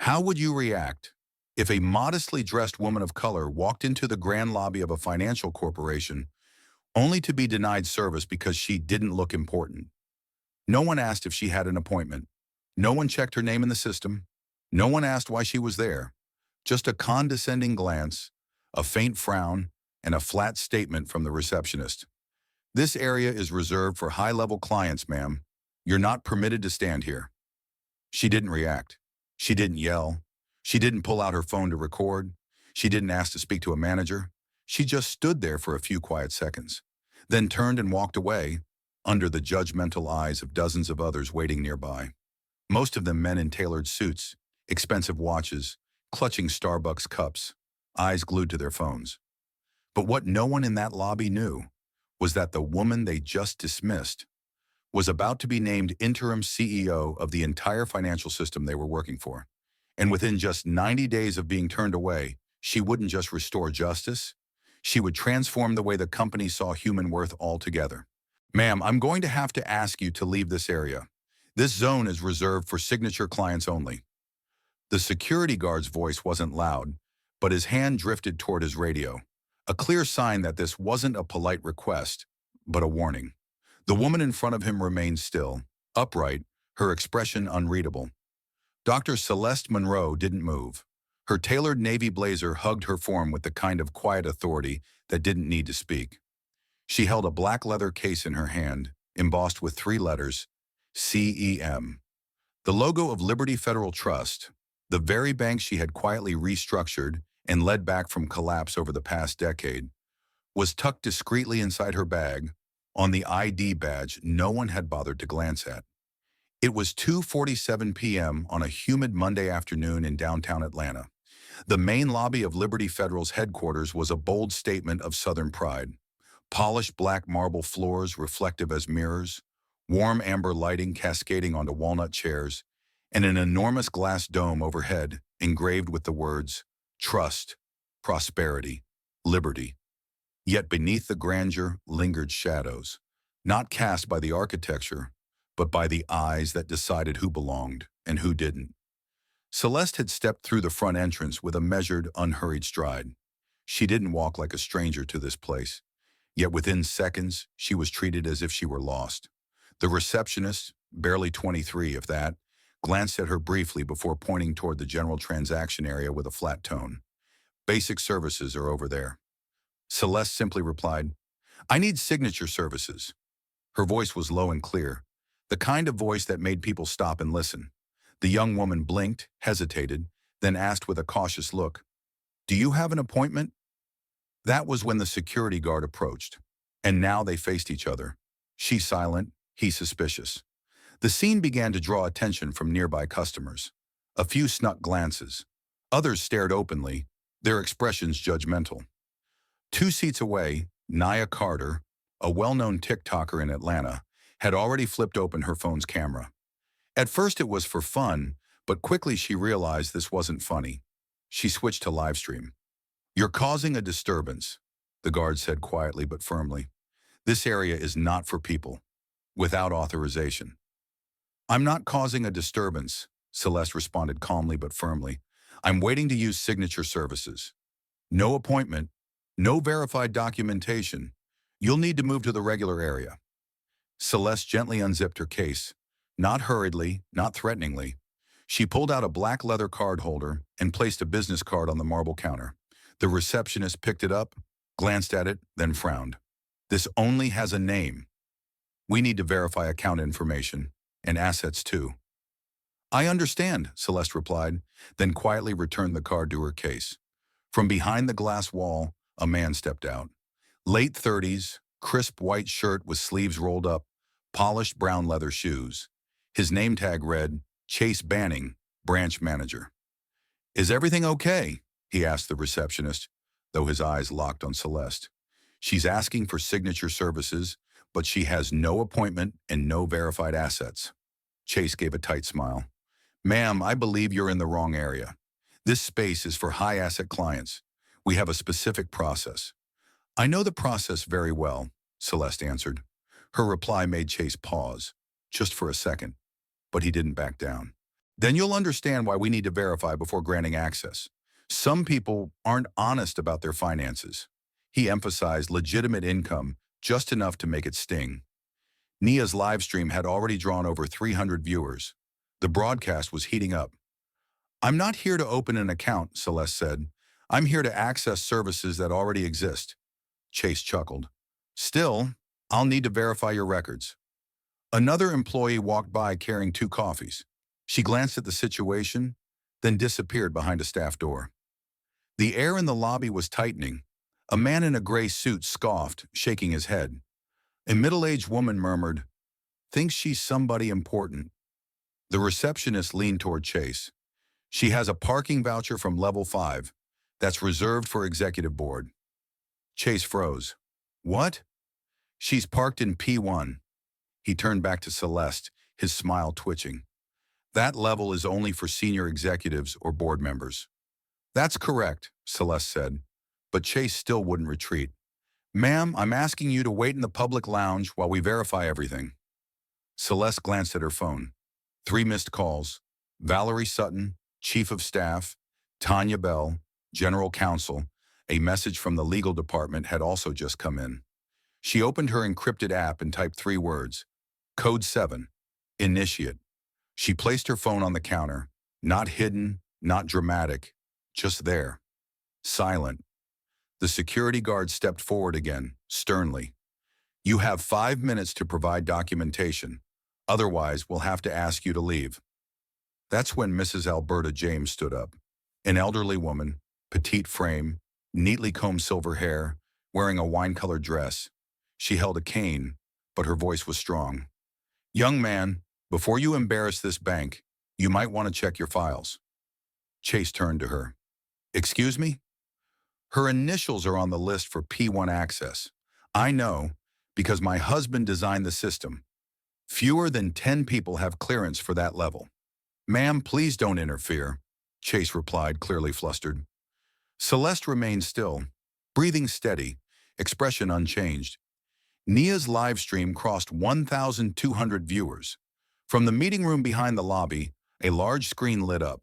How would you react if a modestly dressed woman of color walked into the grand lobby of a financial corporation only to be denied service because she didn't look important? No one asked if she had an appointment. No one checked her name in the system. No one asked why she was there. Just a condescending glance, a faint frown, and a flat statement from the receptionist. "This area is reserved for high-level clients, ma'am. You're not permitted to stand here." She didn't react. She didn't yell. She didn't pull out her phone to record. She didn't ask to speak to a manager. She just stood there for a few quiet seconds, then turned and walked away, under the judgmental eyes of dozens of others waiting nearby. Most of them men in tailored suits, expensive watches, clutching Starbucks cups, eyes glued to their phones. But what no one in that lobby knew was that the woman they just dismissed was about to be named interim CEO of the entire financial system they were working for. And within just 90 days of being turned away, she wouldn't just restore justice, she would transform the way the company saw human worth altogether. "Ma'am, I'm going to have to ask you to leave this area. This zone is reserved for signature clients only." The security guard's voice wasn't loud, but his hand drifted toward his radio, a clear sign that this wasn't a polite request, but a warning. The woman in front of him remained still, upright, her expression unreadable. Dr. Celeste Monroe didn't move. Her tailored navy blazer hugged her form with the kind of quiet authority that didn't need to speak. She held a black leather case in her hand, embossed with 3 letters, CEM. The logo of Liberty Federal Trust, the very bank she had quietly restructured and led back from collapse over the past decade, was tucked discreetly inside her bag, on the ID badge no one had bothered to glance at. It was 2:47 p.m. on a humid Monday afternoon in downtown Atlanta. The main lobby of Liberty Federal's headquarters was a bold statement of Southern pride. Polished black marble floors reflective as mirrors, warm amber lighting cascading onto walnut chairs, and an enormous glass dome overhead engraved with the words, "Trust, Prosperity, Liberty." Yet beneath the grandeur lingered shadows, not cast by the architecture, but by the eyes that decided who belonged and who didn't. Celeste had stepped through the front entrance with a measured, unhurried stride. She didn't walk like a stranger to this place, yet within seconds she was treated as if she were lost. The receptionist, barely 23 if that, glanced at her briefly before pointing toward the general transaction area with a flat tone. "Basic services are over there." Celeste simply replied, "I need signature services." Her voice was low and clear, the kind of voice that made people stop and listen. The young woman blinked, hesitated, then asked with a cautious look, "Do you have an appointment?" That was when the security guard approached, and now they faced each other. She silent, he suspicious. The scene began to draw attention from nearby customers. A few snuck glances. Others stared openly, their expressions judgmental. 2 seats away, Nia Carter, a well-known TikToker in Atlanta, had already flipped open her phone's camera. At first it was for fun, but quickly she realized this wasn't funny. She switched to live stream. "You're causing a disturbance," the guard said quietly but firmly. "This area is not for people without authorization." "I'm not causing a disturbance," Celeste responded calmly but firmly. "I'm waiting to use signature services. No appointment, no verified documentation. You'll need to move to the regular area." Celeste gently unzipped her case, not hurriedly, not threateningly. She pulled out a black leather card holder and placed a business card on the marble counter. The receptionist picked it up, glanced at it, then frowned. "This only has a name. We need to verify account information, and assets too." "I understand," Celeste replied, then quietly returned the card to her case. From behind the glass wall, a man stepped out. Late 30s, crisp white shirt with sleeves rolled up, polished brown leather shoes. His name tag read, Chase Banning, branch manager. "Is everything okay?" he asked the receptionist, though his eyes locked on Celeste. "She's asking for signature services, but she has no appointment and no verified assets." Chase gave a tight smile. "Ma'am, I believe you're in the wrong area. This space is for high-asset clients. We have a specific process." "I know the process very well," Celeste answered. Her reply made Chase pause, just for a second, but he didn't back down. Then you'll understand why we need to verify before granting access. Some people aren't honest about their finances. He emphasized legitimate income just enough to make it sting. Nia's live stream had already drawn over 300 viewers. The broadcast was heating up. "I'm not here to open an account," Celeste said. "I'm here to access services that already exist." Chase chuckled. "Still, I'll need to verify your records." Another employee walked by carrying 2 coffees. She glanced at the situation, then disappeared behind a staff door. The air in the lobby was tightening. A man in a gray suit scoffed, shaking his head. A middle-aged woman murmured, "Thinks she's somebody important." The receptionist leaned toward Chase. "She has a parking voucher from level 5 that's reserved for executive board." Chase froze. "What?" "She's parked in P1. He turned back to Celeste, his smile twitching. "That level is only for senior executives or board members." "That's correct," Celeste said, but Chase still wouldn't retreat. "Ma'am, I'm asking you to wait in the public lounge while we verify everything." Celeste glanced at her phone. 3 missed calls. Valerie Sutton, Chief of Staff, Tanya Bell, General Counsel. A message from the legal department had also just come in. She opened her encrypted app and typed 3 words. Code 7. Initiate. She placed her phone on the counter. Not hidden, not dramatic. Just there. Silent. The security guard stepped forward again, sternly. "You have 5 minutes to provide documentation. Otherwise, we'll have to ask you to leave." That's when Mrs. Alberta James stood up. An elderly woman, petite frame, neatly combed silver hair, wearing a wine-colored dress. She held a cane, but her voice was strong. "Young man, before you embarrass this bank, you might want to check your files." Chase turned to her. "Excuse me?" "Her initials are on the list for P1 access. I know, because my husband designed the system. Fewer than 10 people have clearance for that level." "Ma'am, please don't interfere," Chase replied, clearly flustered. Celeste remained still, breathing steady, expression unchanged. Nia's live stream crossed 1,200 viewers. From the meeting room behind the lobby, a large screen lit up.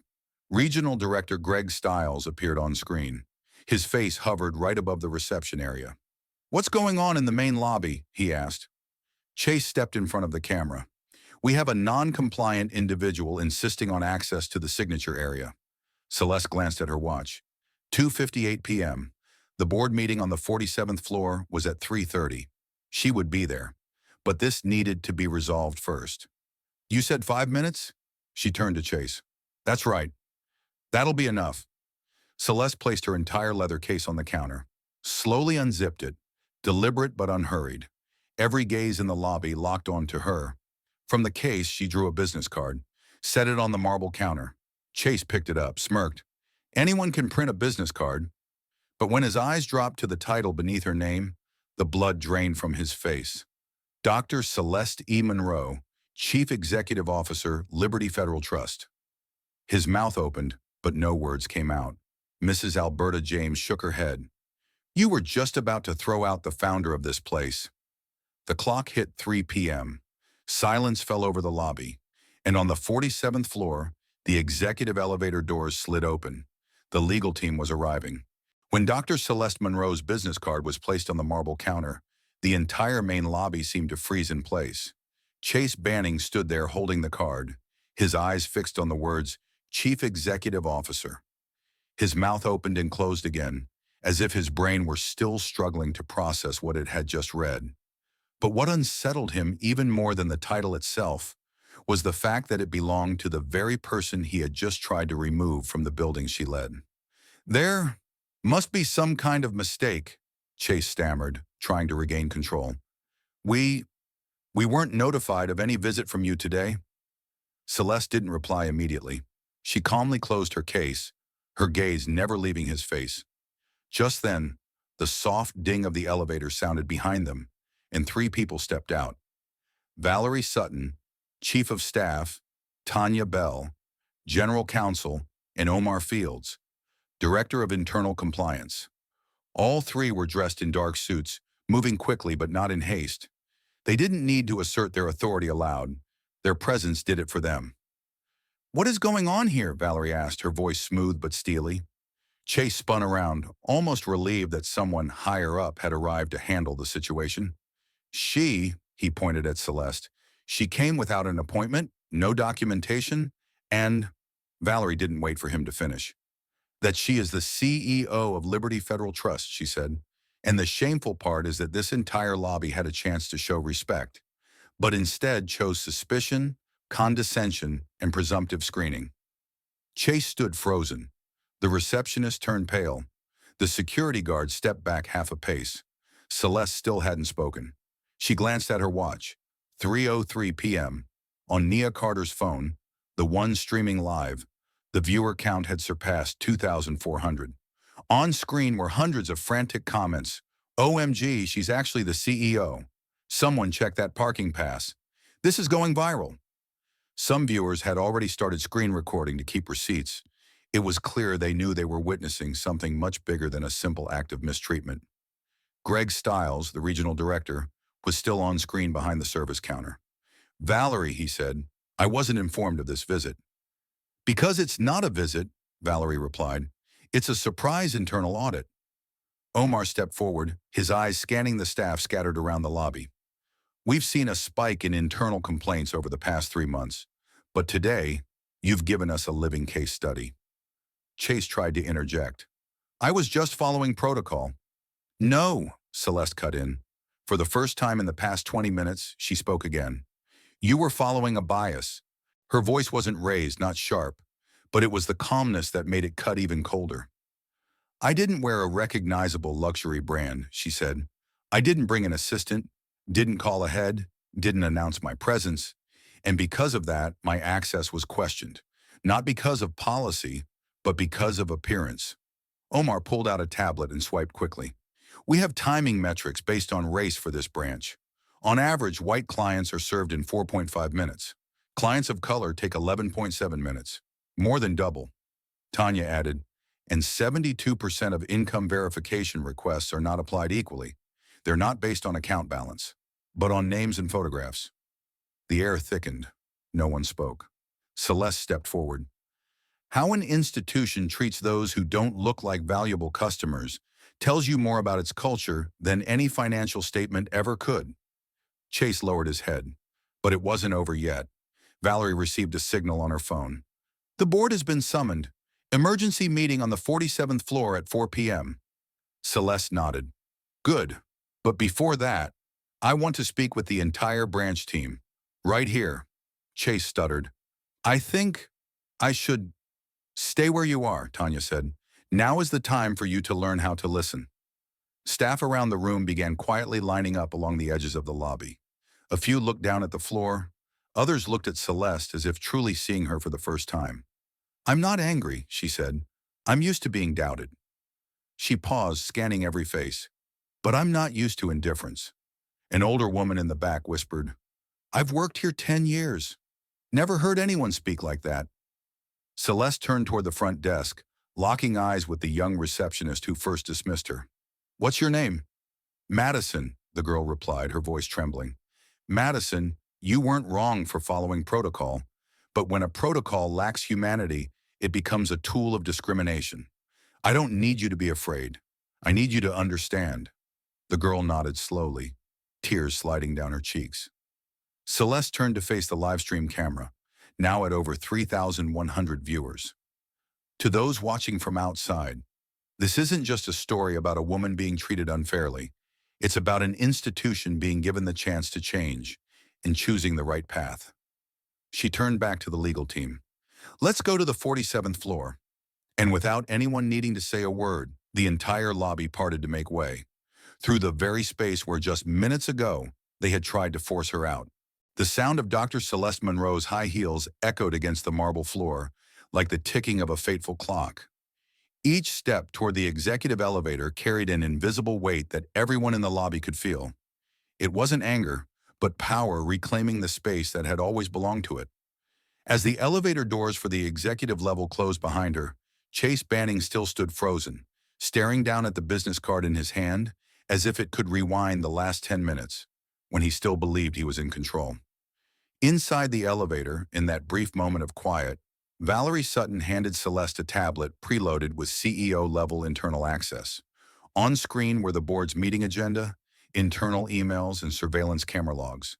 Regional Director Greg Stiles appeared on screen. His face hovered right above the reception area. "What's going on in the main lobby?" he asked. Chase stepped in front of the camera. "We have a non-compliant individual insisting on access to the signature area." Celeste glanced at her watch. 2:58 p.m. The board meeting on the 47th floor was at 3:30. She would be there. But this needed to be resolved first. "You said 5 minutes?" She turned to Chase. "That's right. That'll be enough." Celeste placed her entire leather case on the counter, slowly unzipped it, deliberate but unhurried. Every gaze in the lobby locked onto her. From the case, she drew a business card, set it on the marble counter. Chase picked it up, smirked. Anyone can print a business card. But when his eyes dropped to the title beneath her name, the blood drained from his face. Dr. Celeste E. Monroe, Chief Executive Officer, Liberty Federal Trust. His mouth opened, but no words came out. Mrs. Alberta James shook her head. "You were just about to throw out the founder of this place." The clock hit 3 p.m. Silence fell over the lobby, and on the 47th floor, the executive elevator doors slid open. The legal team was arriving. When Dr. Celeste Monroe's business card was placed on the marble counter, the entire main lobby seemed to freeze in place. Chase Banning stood there holding the card, his eyes fixed on the words, Chief Executive Officer. His mouth opened and closed again, as if his brain were still struggling to process what it had just read. But what unsettled him even more than the title itself was the fact that it belonged to the very person he had just tried to remove from the building she led. "There must be some kind of mistake," Chase stammered, trying to regain control. We weren't notified of any visit from you today." Celeste didn't reply immediately. She calmly closed her case, her gaze never leaving his face. Just then, the soft ding of the elevator sounded behind them, and 3 people stepped out. Valerie Sutton, Chief of Staff, Tanya Bell, General Counsel, and Omar Fields, Director of Internal Compliance. All 3 were dressed in dark suits, moving quickly but not in haste. They didn't need to assert their authority aloud. Their presence did it for them. "What is going on here?" Valerie asked, her voice smooth but steely. Chase spun around, almost relieved that someone higher up had arrived to handle the situation. He pointed at Celeste, she came without an appointment, no documentation, and Valerie didn't wait for him to finish. That she is the CEO of Liberty Federal Trust, she said. And the shameful part is that this entire lobby had a chance to show respect, but instead chose suspicion, condescension, and presumptive screening. Chase stood frozen. The receptionist turned pale. The security guard stepped back half a pace. Celeste still hadn't spoken. She glanced at her watch. 3:03 p.m. On Nia Carter's phone, the one streaming live, the viewer count had surpassed 2,400. On screen were hundreds of frantic comments. "OMG, she's actually the CEO. Someone check that parking pass. This is going viral." Some viewers had already started screen recording to keep receipts. It was clear they knew they were witnessing something much bigger than a simple act of mistreatment. Greg Stiles, the regional director, was still on screen behind the service counter. "Valerie," he said, "I wasn't informed of this visit." "Because it's not a visit," Valerie replied. "It's a surprise internal audit." Omar stepped forward, his eyes scanning the staff scattered around the lobby. "We've seen a spike in internal complaints over the past 3 months, but today, you've given us a living case study." Chase tried to interject. "I was just following protocol." "No," Celeste cut in. For the first time in the past 20 minutes, she spoke again. "You were following a bias." Her voice wasn't raised, not sharp, but it was the calmness that made it cut even colder. "I didn't wear a recognizable luxury brand," she said. "I didn't bring an assistant, didn't call ahead, didn't announce my presence, and because of that, my access was questioned. Not because of policy, but because of appearance." Omar pulled out a tablet and swiped quickly. "We have timing metrics based on race for this branch. On average, white clients are served in 4.5 minutes. Clients of color take 11.7 minutes, more than double." Tanya added, "And 72% of income verification requests are not applied equally. They're not based on account balance, but on names and photographs." The air thickened. No one spoke. Celeste stepped forward. "How an institution treats those who don't look like valuable customers tells you more about its culture than any financial statement ever could." Chase lowered his head. But it wasn't over yet. Valerie received a signal on her phone. "The board has been summoned. Emergency meeting on the 47th floor at 4 p.m. Celeste nodded. "Good. But before that, I want to speak with the entire branch team. Right here." Chase stuttered. "I think I should—" "Stay where you are," Tanya said. "Now is the time for you to learn how to listen." Staff around the room began quietly lining up along the edges of the lobby. A few looked down at the floor. Others looked at Celeste as if truly seeing her for the first time. "I'm not angry," she said. "I'm used to being doubted." She paused, scanning every face. "But I'm not used to indifference." An older woman in the back whispered, "I've worked here 10 years. Never heard anyone speak like that." Celeste turned toward the front desk, locking eyes with the young receptionist who first dismissed her. "What's your name?" "Madison," the girl replied, her voice trembling. "Madison, you weren't wrong for following protocol, but when a protocol lacks humanity, it becomes a tool of discrimination. I don't need you to be afraid. I need you to understand." The girl nodded slowly, tears sliding down her cheeks. Celeste turned to face the livestream camera, now at over 3,100 viewers. "To those watching from outside, this isn't just a story about a woman being treated unfairly. It's about an institution being given the chance to change and choosing the right path." She turned back to the legal team. "Let's go to the 47th floor." And without anyone needing to say a word, the entire lobby parted to make way, through the very space where just minutes ago they had tried to force her out. The sound of Dr. Celeste Monroe's high heels echoed against the marble floor, like the ticking of a fateful clock. Each step toward the executive elevator carried an invisible weight that everyone in the lobby could feel. It wasn't anger, but power reclaiming the space that had always belonged to it. As the elevator doors for the executive level closed behind her, Chase Banning still stood frozen, staring down at the business card in his hand, as if it could rewind the last 10 minutes, when he still believed he was in control. Inside the elevator, in that brief moment of quiet, Valerie Sutton handed Celeste a tablet preloaded with CEO-level internal access. On screen were the board's meeting agenda, internal emails, and surveillance camera logs.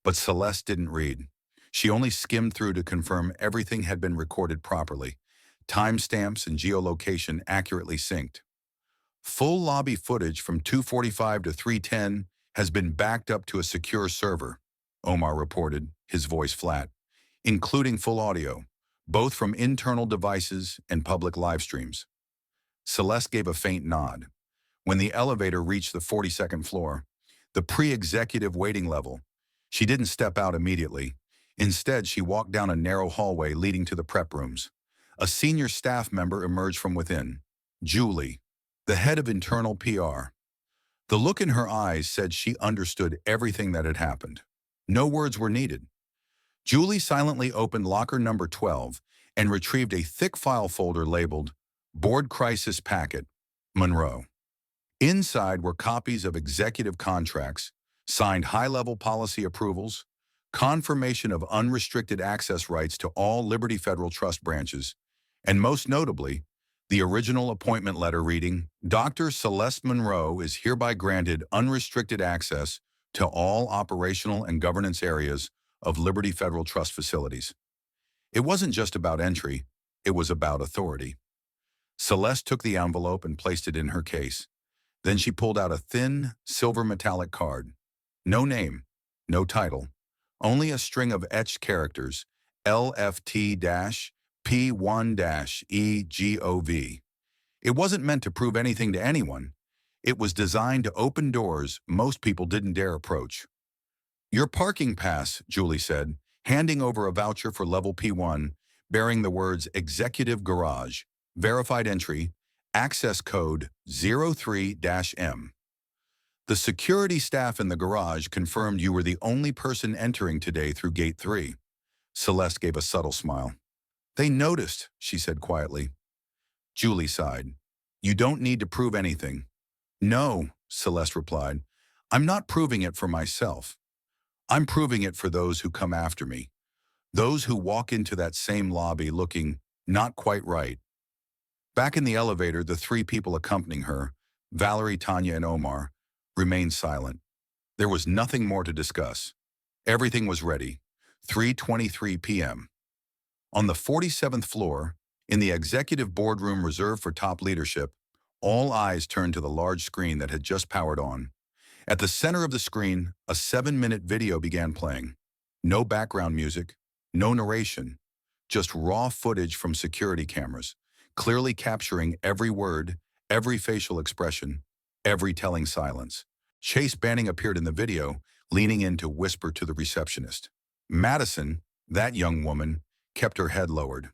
But Celeste didn't read. She only skimmed through to confirm everything had been recorded properly, timestamps and geolocation accurately synced. Full lobby footage from 2:45 to 3:10 has been backed up to a secure server, Omar reported, his voice flat, including full audio, both from internal devices and public live streams. Celeste gave a faint nod. When the elevator reached the 42nd floor, the pre-executive waiting level, she didn't step out immediately. Instead, she walked down a narrow hallway leading to the prep rooms. A senior staff member emerged from within, Julie, the head of internal PR. The look in her eyes said she understood everything that had happened. No words were needed. Julie silently opened locker number 12 and retrieved a thick file folder labeled Board Crisis Packet, Monroe. Inside were copies of executive contracts, signed high-level policy approvals, confirmation of unrestricted access rights to all Liberty Federal Trust branches, and most notably, the original appointment letter reading, Dr. Celeste Monroe is hereby granted unrestricted access to all operational and governance areas of Liberty Federal Trust facilities. It wasn't just about entry, it was about authority. Celeste took the envelope and placed it in her case. Then she pulled out a thin, silver metallic card. No name, no title, only a string of etched characters, LFT-P1-EGOV. It wasn't meant to prove anything to anyone. It was designed to open doors most people didn't dare approach. Your parking pass, Julie said, handing over a voucher for level P1, bearing the words Executive Garage, verified entry, access code 03-M. The security staff in the garage confirmed you were the only person entering today through Gate 3. Celeste gave a subtle smile. They noticed, she said quietly. Julie sighed. You don't need to prove anything. No, Celeste replied. I'm not proving it for myself. I'm proving it for those who come after me. Those who walk into that same lobby looking not quite right. Back in the elevator, the three people accompanying her, Valerie, Tanya, and Omar, remained silent. There was nothing more to discuss. Everything was ready. 3:23 p.m. On the 47th floor, in the executive boardroom reserved for top leadership, all eyes turned to the large screen that had just powered on. At the center of the screen, a 7-minute video began playing. No background music, no narration, just raw footage from security cameras, clearly capturing every word, every facial expression, every telling silence. Chase Banning appeared in the video, leaning in to whisper to the receptionist. Madison, that young woman, kept her head lowered.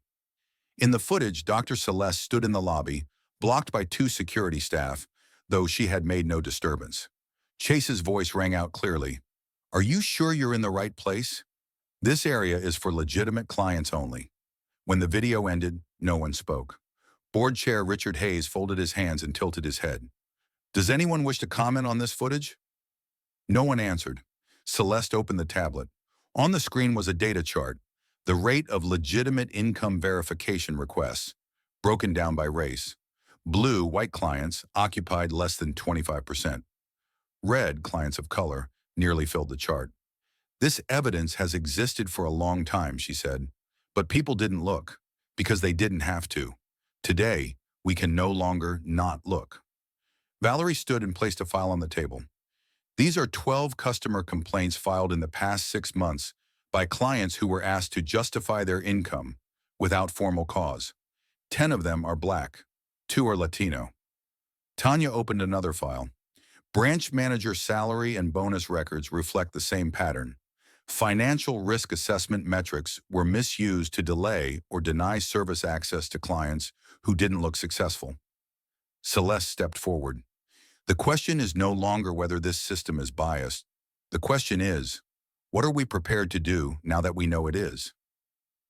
In the footage, Dr. Celeste stood in the lobby, blocked by 2 security staff, though she had made no disturbance. Chase's voice rang out clearly. Are you sure you're in the right place? This area is for legitimate clients only. When the video ended, no one spoke. Board Chair Richard Hayes folded his hands and tilted his head. Does anyone wish to comment on this footage? No one answered. Celeste opened the tablet. On the screen was a data chart, the rate of legitimate income verification requests, broken down by race. Blue, white clients, occupied less than 25%. Red, clients of color, nearly filled the chart. This evidence has existed for a long time, she said, but people didn't look, because they didn't have to. Today, we can no longer not look. Valerie stood and placed a file on the table. These are 12 customer complaints filed in the past 6 months by clients who were asked to justify their income without formal cause. 10 of them are Black, 2 are Latino. Tanya opened another file. Branch manager salary and bonus records reflect the same pattern. Financial risk assessment metrics were misused to delay or deny service access to clients who didn't look successful. Celeste stepped forward. The question is no longer whether this system is biased. The question is, what are we prepared to do now that we know it is?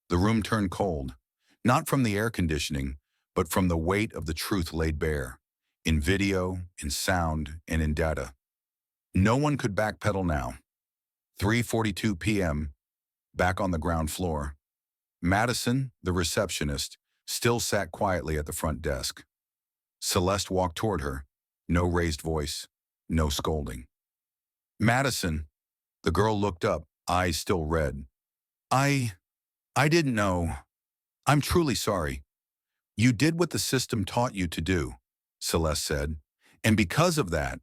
The room turned cold, not from the air conditioning, but from the weight of the truth laid bare, in video, in sound, and in data. No one could backpedal now. 3:42 p.m., back on the ground floor. Madison, the receptionist, still sat quietly at the front desk. Celeste walked toward her. No raised voice, no scolding. Madison, the girl looked up, eyes still red. I didn't know. I'm truly sorry. You did what the system taught you to do, Celeste said. And because of that,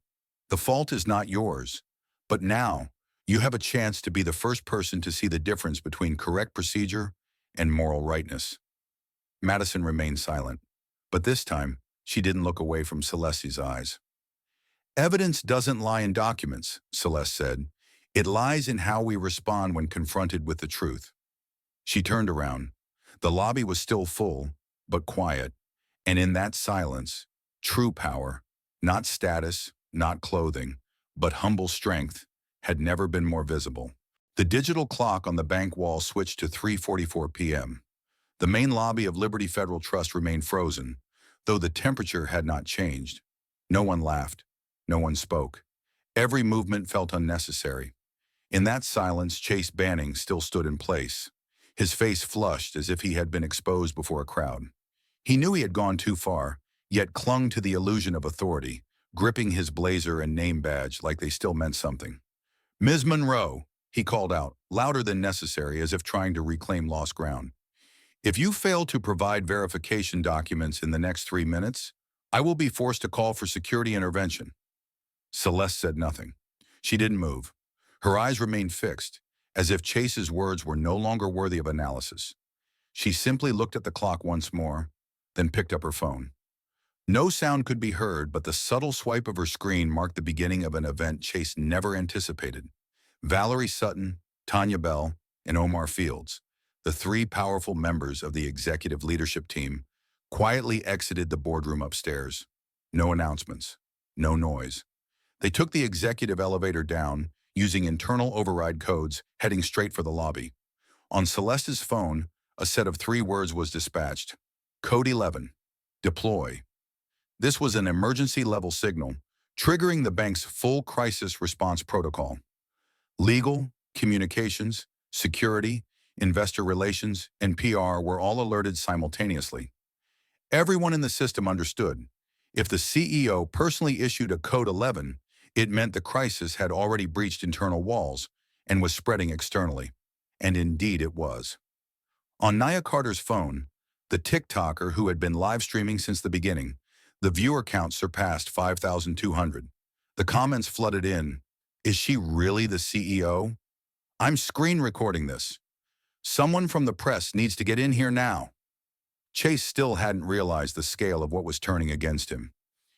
the fault is not yours. But now, you have a chance to be the first person to see the difference between correct procedure and moral rightness. Madison remained silent, but this time, she didn't look away from Celeste's eyes. Evidence doesn't lie in documents, Celeste said. It lies in how we respond when confronted with the truth. She turned around. The lobby was still full, but quiet, and in that silence, true power, not status, not clothing, but humble strength, had never been more visible. The digital clock on the bank wall switched to 3:44 p.m. The main lobby of Liberty Federal Trust remained frozen, though the temperature had not changed. No one laughed. No one spoke. Every movement felt unnecessary. In that silence, Chase Banning still stood in place, his face flushed as if he had been exposed before a crowd. He knew he had gone too far, yet clung to the illusion of authority, gripping his blazer and name badge like they still meant something. "Ms. Monroe," he called out, louder than necessary as if trying to reclaim lost ground. "If you fail to provide verification documents in the next 3 minutes, I will be forced to call for security intervention." Celeste said nothing. She didn't move. Her eyes remained fixed, as if Chase's words were no longer worthy of analysis. She simply looked at the clock once more, then picked up her phone. No sound could be heard, but the subtle swipe of her screen marked the beginning of an event Chase never anticipated. Valerie Sutton, Tanya Bell, and Omar Fields, the three powerful members of the executive leadership team, quietly exited the boardroom upstairs. No announcements, no noise. They took the executive elevator down, using internal override codes, heading straight for the lobby. On Celeste's phone, a set of 3 words was dispatched. Code 11. Deploy. This was an emergency-level signal, triggering the bank's full crisis response protocol. Legal, communications, security, investor relations, and PR were all alerted simultaneously. Everyone in the system understood. If the CEO personally issued a Code 11, it meant the crisis had already breached internal walls and was spreading externally. And indeed it was. On Nia Carter's phone, the TikToker who had been live streaming since the beginning, the viewer count surpassed 5,200. The comments flooded in. "Is she really the CEO? I'm screen recording this. Someone from the press needs to get in here now." Chase still hadn't realized the scale of what was turning against him.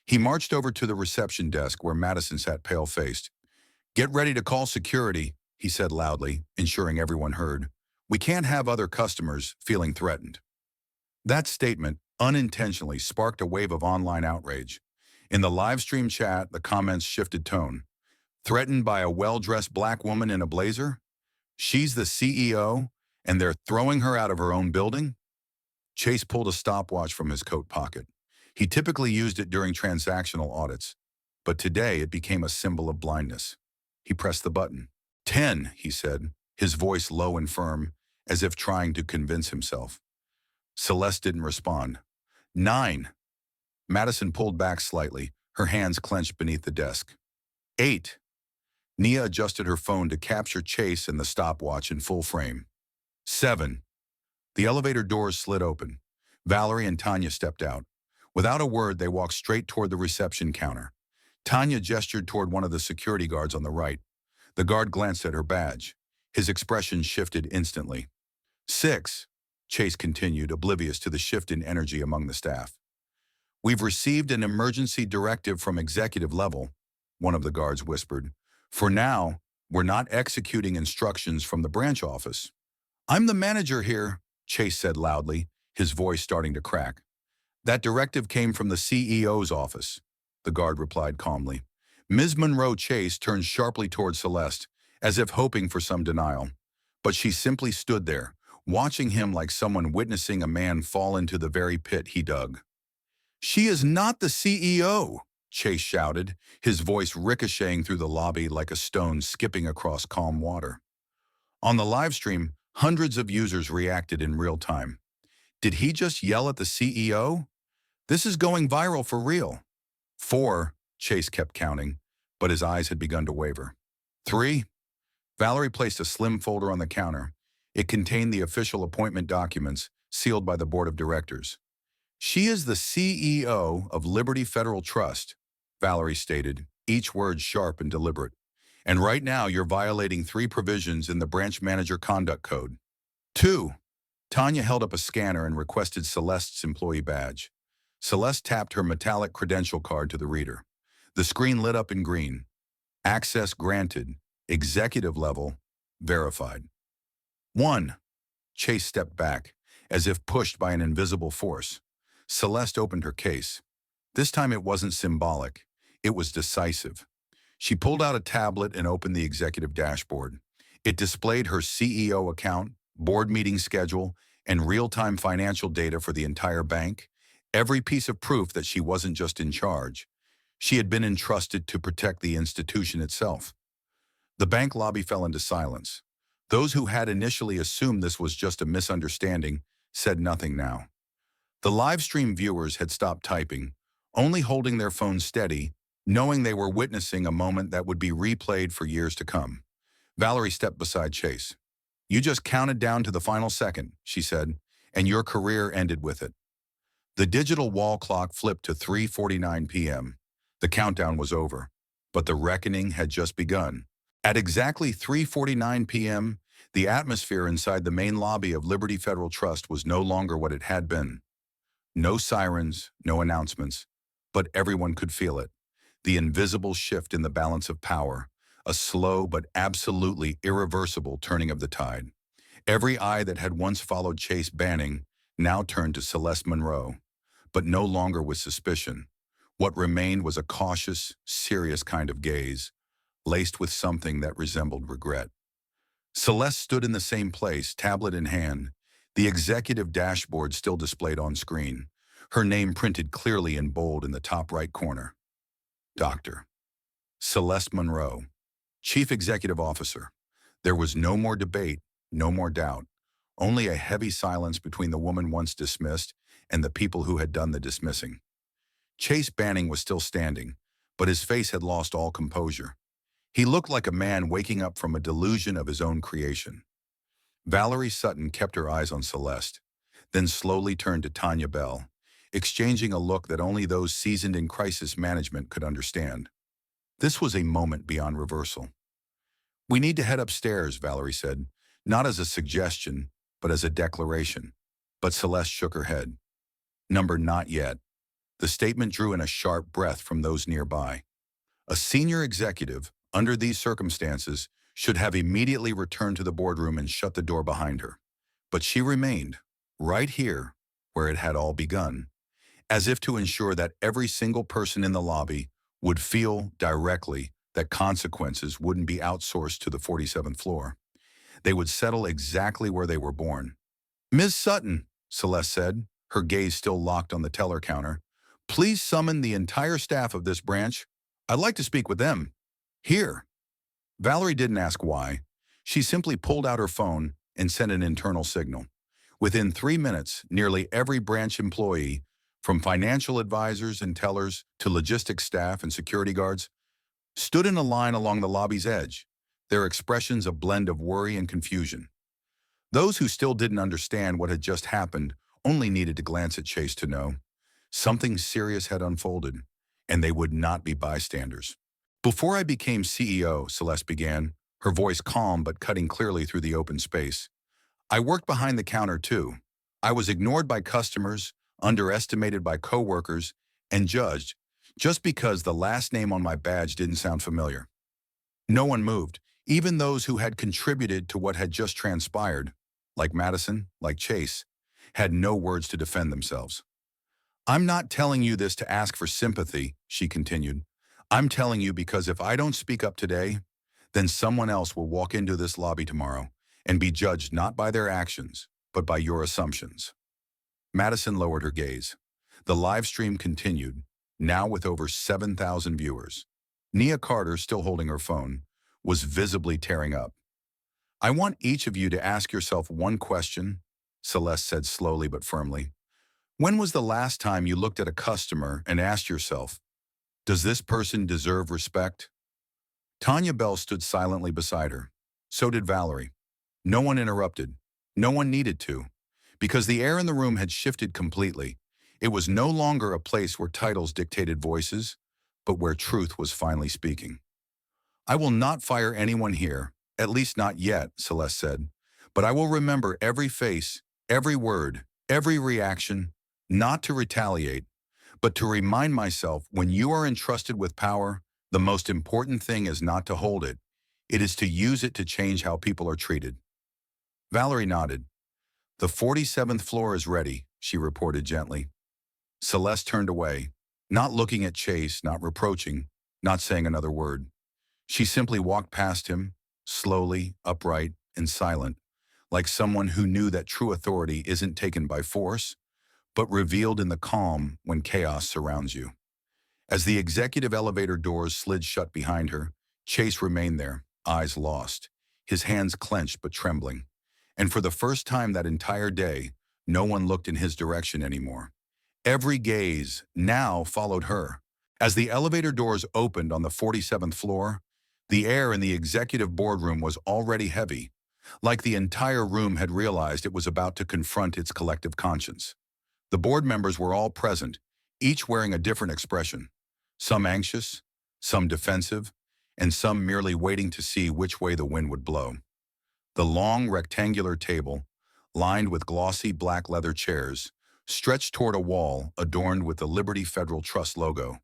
He marched over to the reception desk where Madison sat pale-faced. "Get ready to call security," he said loudly, ensuring everyone heard. "We can't have other customers feeling threatened." That statement unintentionally sparked a wave of online outrage. In the live stream chat, the comments shifted tone. "Threatened by a well-dressed black woman in a blazer? She's the CEO, and they're throwing her out of her own building?" Chase pulled a stopwatch from his coat pocket. He typically used it during transactional audits, but today it became a symbol of blindness. He pressed the button. 10, he said, his voice low and firm, as if trying to convince himself. Celeste didn't respond. 9. Madison pulled back slightly, her hands clenched beneath the desk. 8. Nia adjusted her phone to capture Chase and the stopwatch in full frame. 7. The elevator doors slid open. Valerie and Tanya stepped out. Without a word, they walked straight toward the reception counter. Tanya gestured toward one of the security guards on the right. The guard glanced at her badge. His expression shifted instantly. 6, Chase continued, oblivious to the shift in energy among the staff. "We've received an emergency directive from executive level," one of the guards whispered. "For now, we're not executing instructions from the branch office." "I'm the manager here," Chase said loudly, his voice starting to crack. "That directive came from the CEO's office," the guard replied calmly. Ms. Monroe Chase turned sharply toward Celeste, as if hoping for some denial. But she simply stood there, watching him like someone witnessing a man fall into the very pit he dug. "She is not the CEO," Chase shouted, his voice ricocheting through the lobby like a stone skipping across calm water. On the live stream, Hundreds of users reacted in real time. Did he just yell at the CEO? This is going viral for real. 4, Chase kept counting, but his eyes had begun to waver. 3, Valerie placed a slim folder on the counter. It contained the official appointment documents, sealed by the board of directors. She is the CEO of Liberty Federal Trust, Valerie stated, each word sharp and deliberate. And right now you're violating 3 provisions in the branch manager conduct code. 2. Tanya held up a scanner and requested Celeste's employee badge. Celeste tapped her metallic credential card to the reader. The screen lit up in green. Access granted. Executive level. Verified. 1. Chase stepped back, as if pushed by an invisible force. Celeste opened her case. This time it wasn't symbolic. It was decisive. She pulled out a tablet and opened the executive dashboard. It displayed her CEO account, board meeting schedule, and real-time financial data for the entire bank. Every piece of proof that she wasn't just in charge. She had been entrusted to protect the institution itself. The bank lobby fell into silence. Those who had initially assumed this was just a misunderstanding said nothing now. The live stream viewers had stopped typing, only holding their phones steady, knowing they were witnessing a moment that would be replayed for years to come. Valerie stepped beside Chase. "You just counted down to the final second," she said, "and your career ended with it." The digital wall clock flipped to 3:49 p.m. The countdown was over, but the reckoning had just begun. At exactly 3:49 p.m., the atmosphere inside the main lobby of Liberty Federal Trust was no longer what it had been. No sirens, no announcements, but everyone could feel it. The invisible shift in the balance of power, a slow but absolutely irreversible turning of the tide. Every eye that had once followed Chase Banning now turned to Celeste Monroe, but no longer with suspicion. What remained was a cautious, serious kind of gaze, laced with something that resembled regret. Celeste stood in the same place, tablet in hand, the executive dashboard still displayed on screen, her name printed clearly in bold in the top right corner. Dr. Celeste Monroe, Chief Executive Officer. There was no more debate, no more doubt, only a heavy silence between the woman once dismissed and the people who had done the dismissing. Chase Banning was still standing, but his face had lost all composure. He looked like a man waking up from a delusion of his own creation. Valerie Sutton kept her eyes on Celeste, then slowly turned to Tanya Bell, exchanging a look that only those seasoned in crisis management could understand. This was a moment beyond reversal. "We need to head upstairs," Valerie said, not as a suggestion, but as a declaration. But Celeste shook her head. "Number not yet." The statement drew in a sharp breath from those nearby. A senior executive, under these circumstances, should have immediately returned to the boardroom and shut the door behind her. But she remained, right here, where it had all begun, as if to ensure that every single person in the lobby would feel directly that consequences wouldn't be outsourced to the 47th floor. They would settle exactly where they were born. "Ms. Sutton," Celeste said, her gaze still locked on the teller counter, "please summon the entire staff of this branch. I'd like to speak with them. Here." Valerie didn't ask why. She simply pulled out her phone and sent an internal signal. Within 3 minutes, nearly every branch employee, from financial advisors and tellers to logistics staff and security guards, stood in a line along the lobby's edge, their expressions a blend of worry and confusion. Those who still didn't understand what had just happened only needed to glance at Chase to know something serious had unfolded, and they would not be bystanders. "Before I became CEO," Celeste began, her voice calm but cutting clearly through the open space, "I worked behind the counter too. I was ignored by customers, underestimated by coworkers, and judged just because the last name on my badge didn't sound familiar. No one moved, even those who had contributed to what had just transpired, like Madison, like Chase, had no words to defend themselves. I'm not telling you this to ask for sympathy," she continued. "I'm telling you because if I don't speak up today, then someone else will walk into this lobby tomorrow and be judged not by their actions, but by your assumptions." Madison lowered her gaze. The live stream continued, now with over 7,000 viewers. Nia Carter, still holding her phone, was visibly tearing up. I want each of you to ask yourself one question, Celeste said slowly but firmly. When was the last time you looked at a customer and asked yourself, does this person deserve respect? Tanya Bell stood silently beside her. So did Valerie. No one interrupted. No one needed to. Because the air in the room had shifted completely. It was no longer a place where titles dictated voices, but where truth was finally speaking. I will not fire anyone here, at least not yet, Celeste said. But I will remember every face, every word, every reaction, not to retaliate, but to remind myself when you are entrusted with power, the most important thing is not to hold it. It is to use it to change how people are treated. Valerie nodded. The 47th floor is ready, she reported gently. Celeste turned away, not looking at Chase, not reproaching, not saying another word. She simply walked past him, slowly, upright, and silent, like someone who knew that true authority isn't taken by force, but revealed in the calm when chaos surrounds you. As the executive elevator doors slid shut behind her, Chase remained there, eyes lost, his hands clenched but trembling. And for the first time that entire day, no one looked in his direction anymore. Every gaze now followed her. As the elevator doors opened on the 47th floor, the air in the executive boardroom was already heavy, like the entire room had realized it was about to confront its collective conscience. The board members were all present, each wearing a different expression, some anxious, some defensive, and some merely waiting to see which way the wind would blow. The long rectangular table, lined with glossy black leather chairs, stretched toward a wall adorned with the Liberty Federal Trust logo,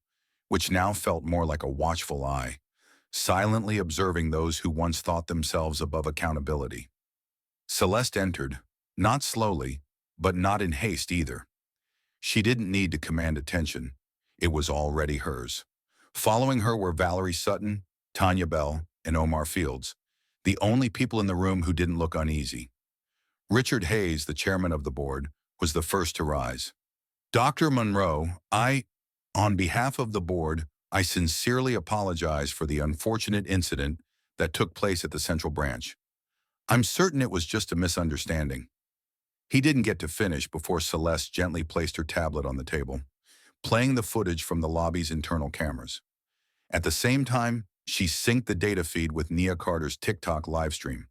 which now felt more like a watchful eye, silently observing those who once thought themselves above accountability. Celeste entered, not slowly, but not in haste either. She didn't need to command attention. It was already hers. Following her were Valerie Sutton, Tanya Bell, and Omar Fields, the only people in the room who didn't look uneasy. Richard Hayes, the chairman of the board, was the first to rise. Dr. Monroe, on behalf of the board, I sincerely apologize for the unfortunate incident that took place at the Central Branch. I'm certain it was just a misunderstanding. He didn't get to finish before Celeste gently placed her tablet on the table, playing the footage from the lobby's internal cameras. At the same time, she synced the data feed with Nia Carter's TikTok livestream.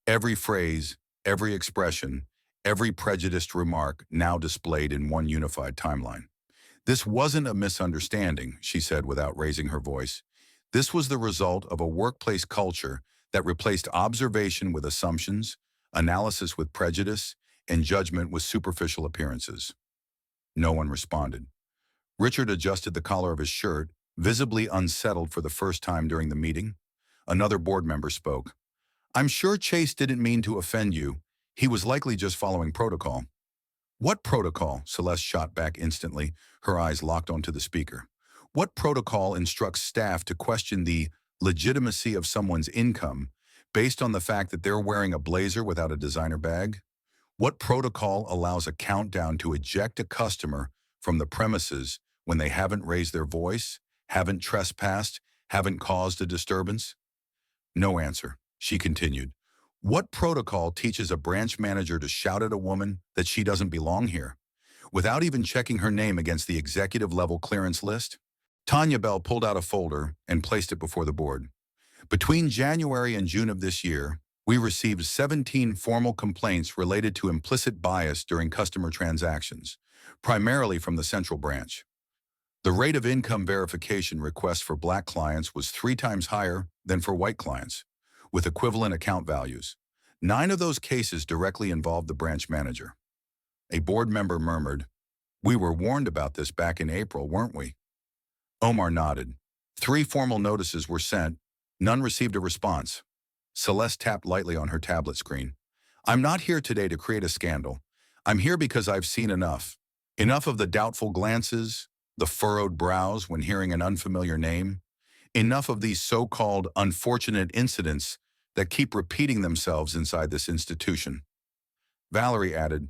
Every phrase, every expression, every prejudiced remark now displayed in one unified timeline. This wasn't a misunderstanding, she said without raising her voice. This was the result of a workplace culture that replaced observation with assumptions, analysis with prejudice, and judgment with superficial appearances. No one responded. Richard adjusted the collar of his shirt, visibly unsettled for the first time during the meeting. Another board member spoke. I'm sure Chase didn't mean to offend you. He was likely just following protocol. What protocol? Celeste shot back instantly, her eyes locked onto the speaker. What protocol instructs staff to question the legitimacy of someone's income based on the fact that they're wearing a blazer without a designer bag? What protocol allows a countdown to eject a customer from the premises when they haven't raised their voice, haven't trespassed, haven't caused a disturbance? No answer, she continued. What protocol teaches a branch manager to shout at a woman that she doesn't belong here, without even checking her name against the executive-level clearance list? Tanya Bell pulled out a folder and placed it before the board. Between January and June of this year, we received 17 formal complaints related to implicit bias during customer transactions, primarily from the Central Branch. The rate of income verification requests for Black clients was 3 times higher than for white clients, with equivalent account values. 9 of those cases directly involved the branch manager. A board member murmured, "We were warned about this back in April, weren't we?" Omar nodded. 3 formal notices were sent. None received a response. Celeste tapped lightly on her tablet screen. I'm not here today to create a scandal. I'm here because I've seen enough. Enough of the doubtful glances, the furrowed brows when hearing an unfamiliar name. Enough of these so-called unfortunate incidents that keep repeating themselves inside this institution. Valerie added,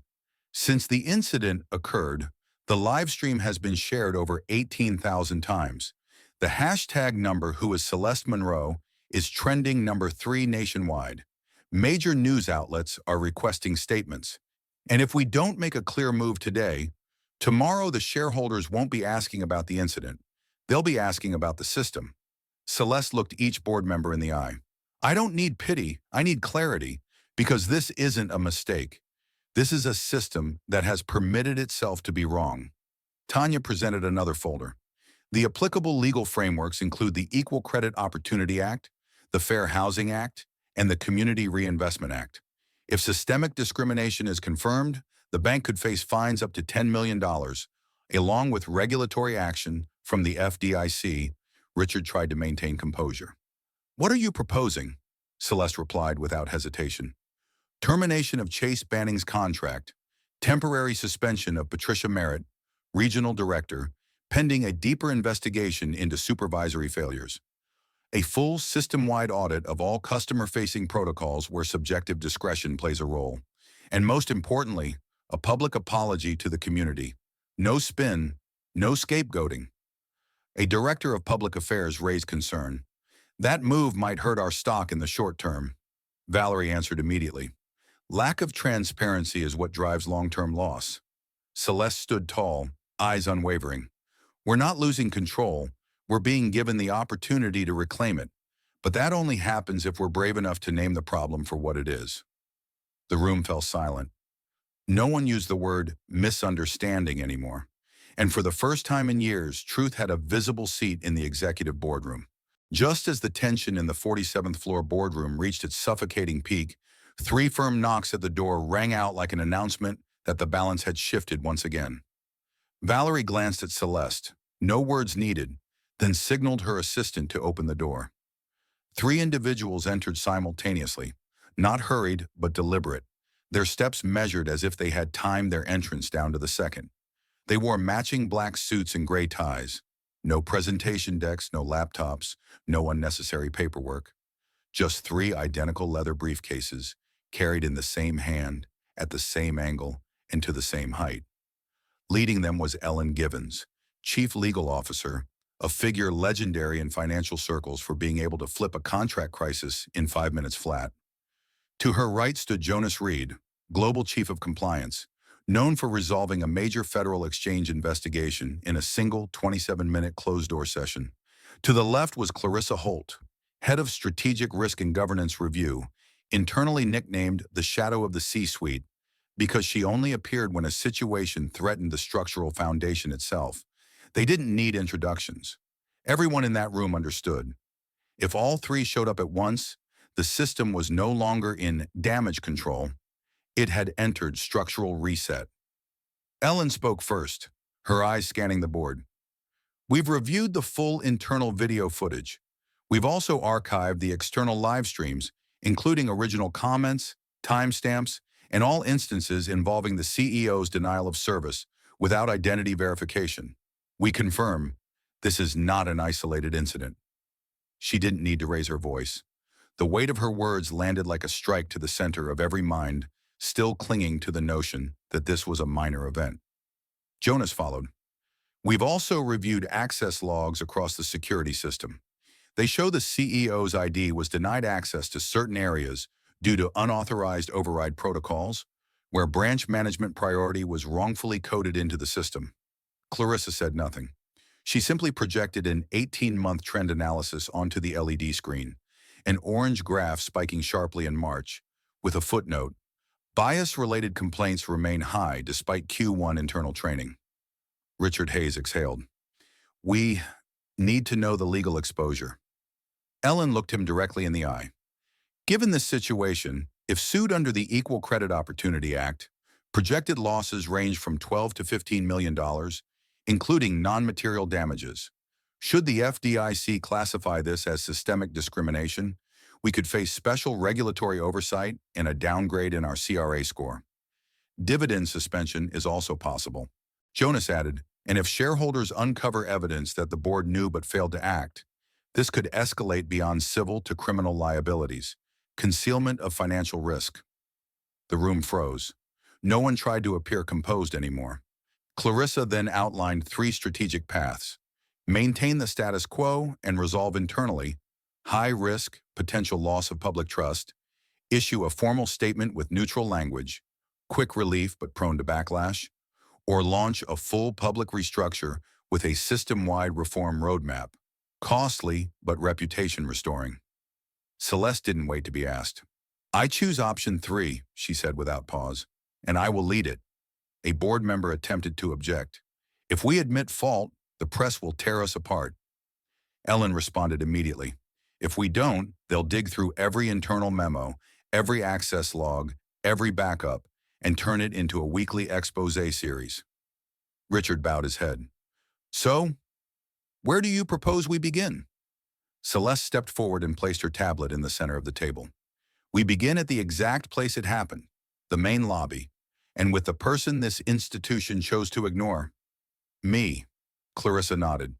since the incident occurred, the live stream has been shared over 18,000 times. The hashtag number who is Celeste Monroe is trending number 3 nationwide. Major news outlets are requesting statements. And if we don't make a clear move today, tomorrow the shareholders won't be asking about the incident. They'll be asking about the system. Celeste looked each board member in the eye. I don't need pity, I need clarity, because this isn't a mistake. This is a system that has permitted itself to be wrong. Tanya presented another folder. The applicable legal frameworks include the Equal Credit Opportunity Act, the Fair Housing Act, and the Community Reinvestment Act. If systemic discrimination is confirmed, the bank could face fines up to $10 million, along with regulatory action from the FDIC. Richard tried to maintain composure. What are you proposing? Celeste replied without hesitation. Termination of Chase Banning's contract, temporary suspension of Patricia Merritt, regional director, pending a deeper investigation into supervisory failures. A full system-wide audit of all customer-facing protocols where subjective discretion plays a role. And most importantly, a public apology to the community. No spin, no scapegoating. A director of public affairs raised concern. That move might hurt our stock in the short term. Valerie answered immediately. Lack of transparency is what drives long-term loss. Celeste stood tall, eyes unwavering. We're not losing control, we're being given the opportunity to reclaim it. But that only happens if we're brave enough to name the problem for what it is. The room fell silent. No one used the word misunderstanding anymore. And for the first time in years, truth had a visible seat in the executive boardroom. Just as the tension in the 47th floor boardroom reached its suffocating peak, 3 firm knocks at the door rang out like an announcement that the balance had shifted once again. Valerie glanced at Celeste, no words needed, then signaled her assistant to open the door. 3 individuals entered simultaneously, not hurried but deliberate, their steps measured as if they had timed their entrance down to the second. They wore matching black suits and gray ties. No presentation decks, no laptops, no unnecessary paperwork. Just 3 identical leather briefcases, carried in the same hand, at the same angle, and to the same height. Leading them was Ellen Givens, Chief Legal Officer, a figure legendary in financial circles for being able to flip a contract crisis in 5 minutes flat. To her right stood Jonas Reed, Global Chief of Compliance, known for resolving a major federal exchange investigation in a single 27-minute closed-door session. To the left was Clarissa Holt, Head of Strategic Risk and Governance Review, internally nicknamed the Shadow of the C-Suite, because she only appeared when a situation threatened the structural foundation itself. They didn't need introductions. Everyone in that room understood. If all 3 showed up at once, the system was no longer in damage control. It had entered structural reset. Ellen spoke first, her eyes scanning the board. We've reviewed the full internal video footage. We've also archived the external live streams, including original comments, timestamps, and all instances involving the CEO's denial of service without identity verification. We confirm this is not an isolated incident. She didn't need to raise her voice. The weight of her words landed like a strike to the center of every mind, still clinging to the notion that this was a minor event. Jonas followed. We've also reviewed access logs across the security system. They show the CEO's ID was denied access to certain areas due to unauthorized override protocols, where branch management priority was wrongfully coded into the system. Clarissa said nothing. She simply projected an 18-month trend analysis onto the LED screen, an orange graph spiking sharply in March, with a footnote. Bias-related complaints remain high despite Q1 internal training. Richard Hayes exhaled. We need to know the legal exposure. Ellen looked him directly in the eye. Given this situation, if sued under the Equal Credit Opportunity Act, projected losses range from $12 to $15 million, including non-material damages. Should the FDIC classify this as systemic discrimination, we could face special regulatory oversight and a downgrade in our CRA score. Dividend suspension is also possible. Jonas added, and if shareholders uncover evidence that the board knew but failed to act, this could escalate beyond civil to criminal liabilities. Concealment of financial risk. The room froze. No one tried to appear composed anymore. Clarissa then outlined 3 strategic paths. Maintain the status quo and resolve internally, high risk, potential loss of public trust, issue a formal statement with neutral language, quick relief but prone to backlash, or launch a full public restructure with a system-wide reform roadmap, costly but reputation restoring. Celeste didn't wait to be asked. I choose option 3, she said without pause, and I will lead it. A board member attempted to object. If we admit fault, the press will tear us apart. Ellen responded immediately. If we don't, they'll dig through every internal memo, every access log, every backup, and turn it into a weekly expose series. Richard bowed his head. So, where do you propose we begin? Celeste stepped forward and placed her tablet in the center of the table. We begin at the exact place it happened, the main lobby, and with the person this institution chose to ignore. Me. Clarissa nodded.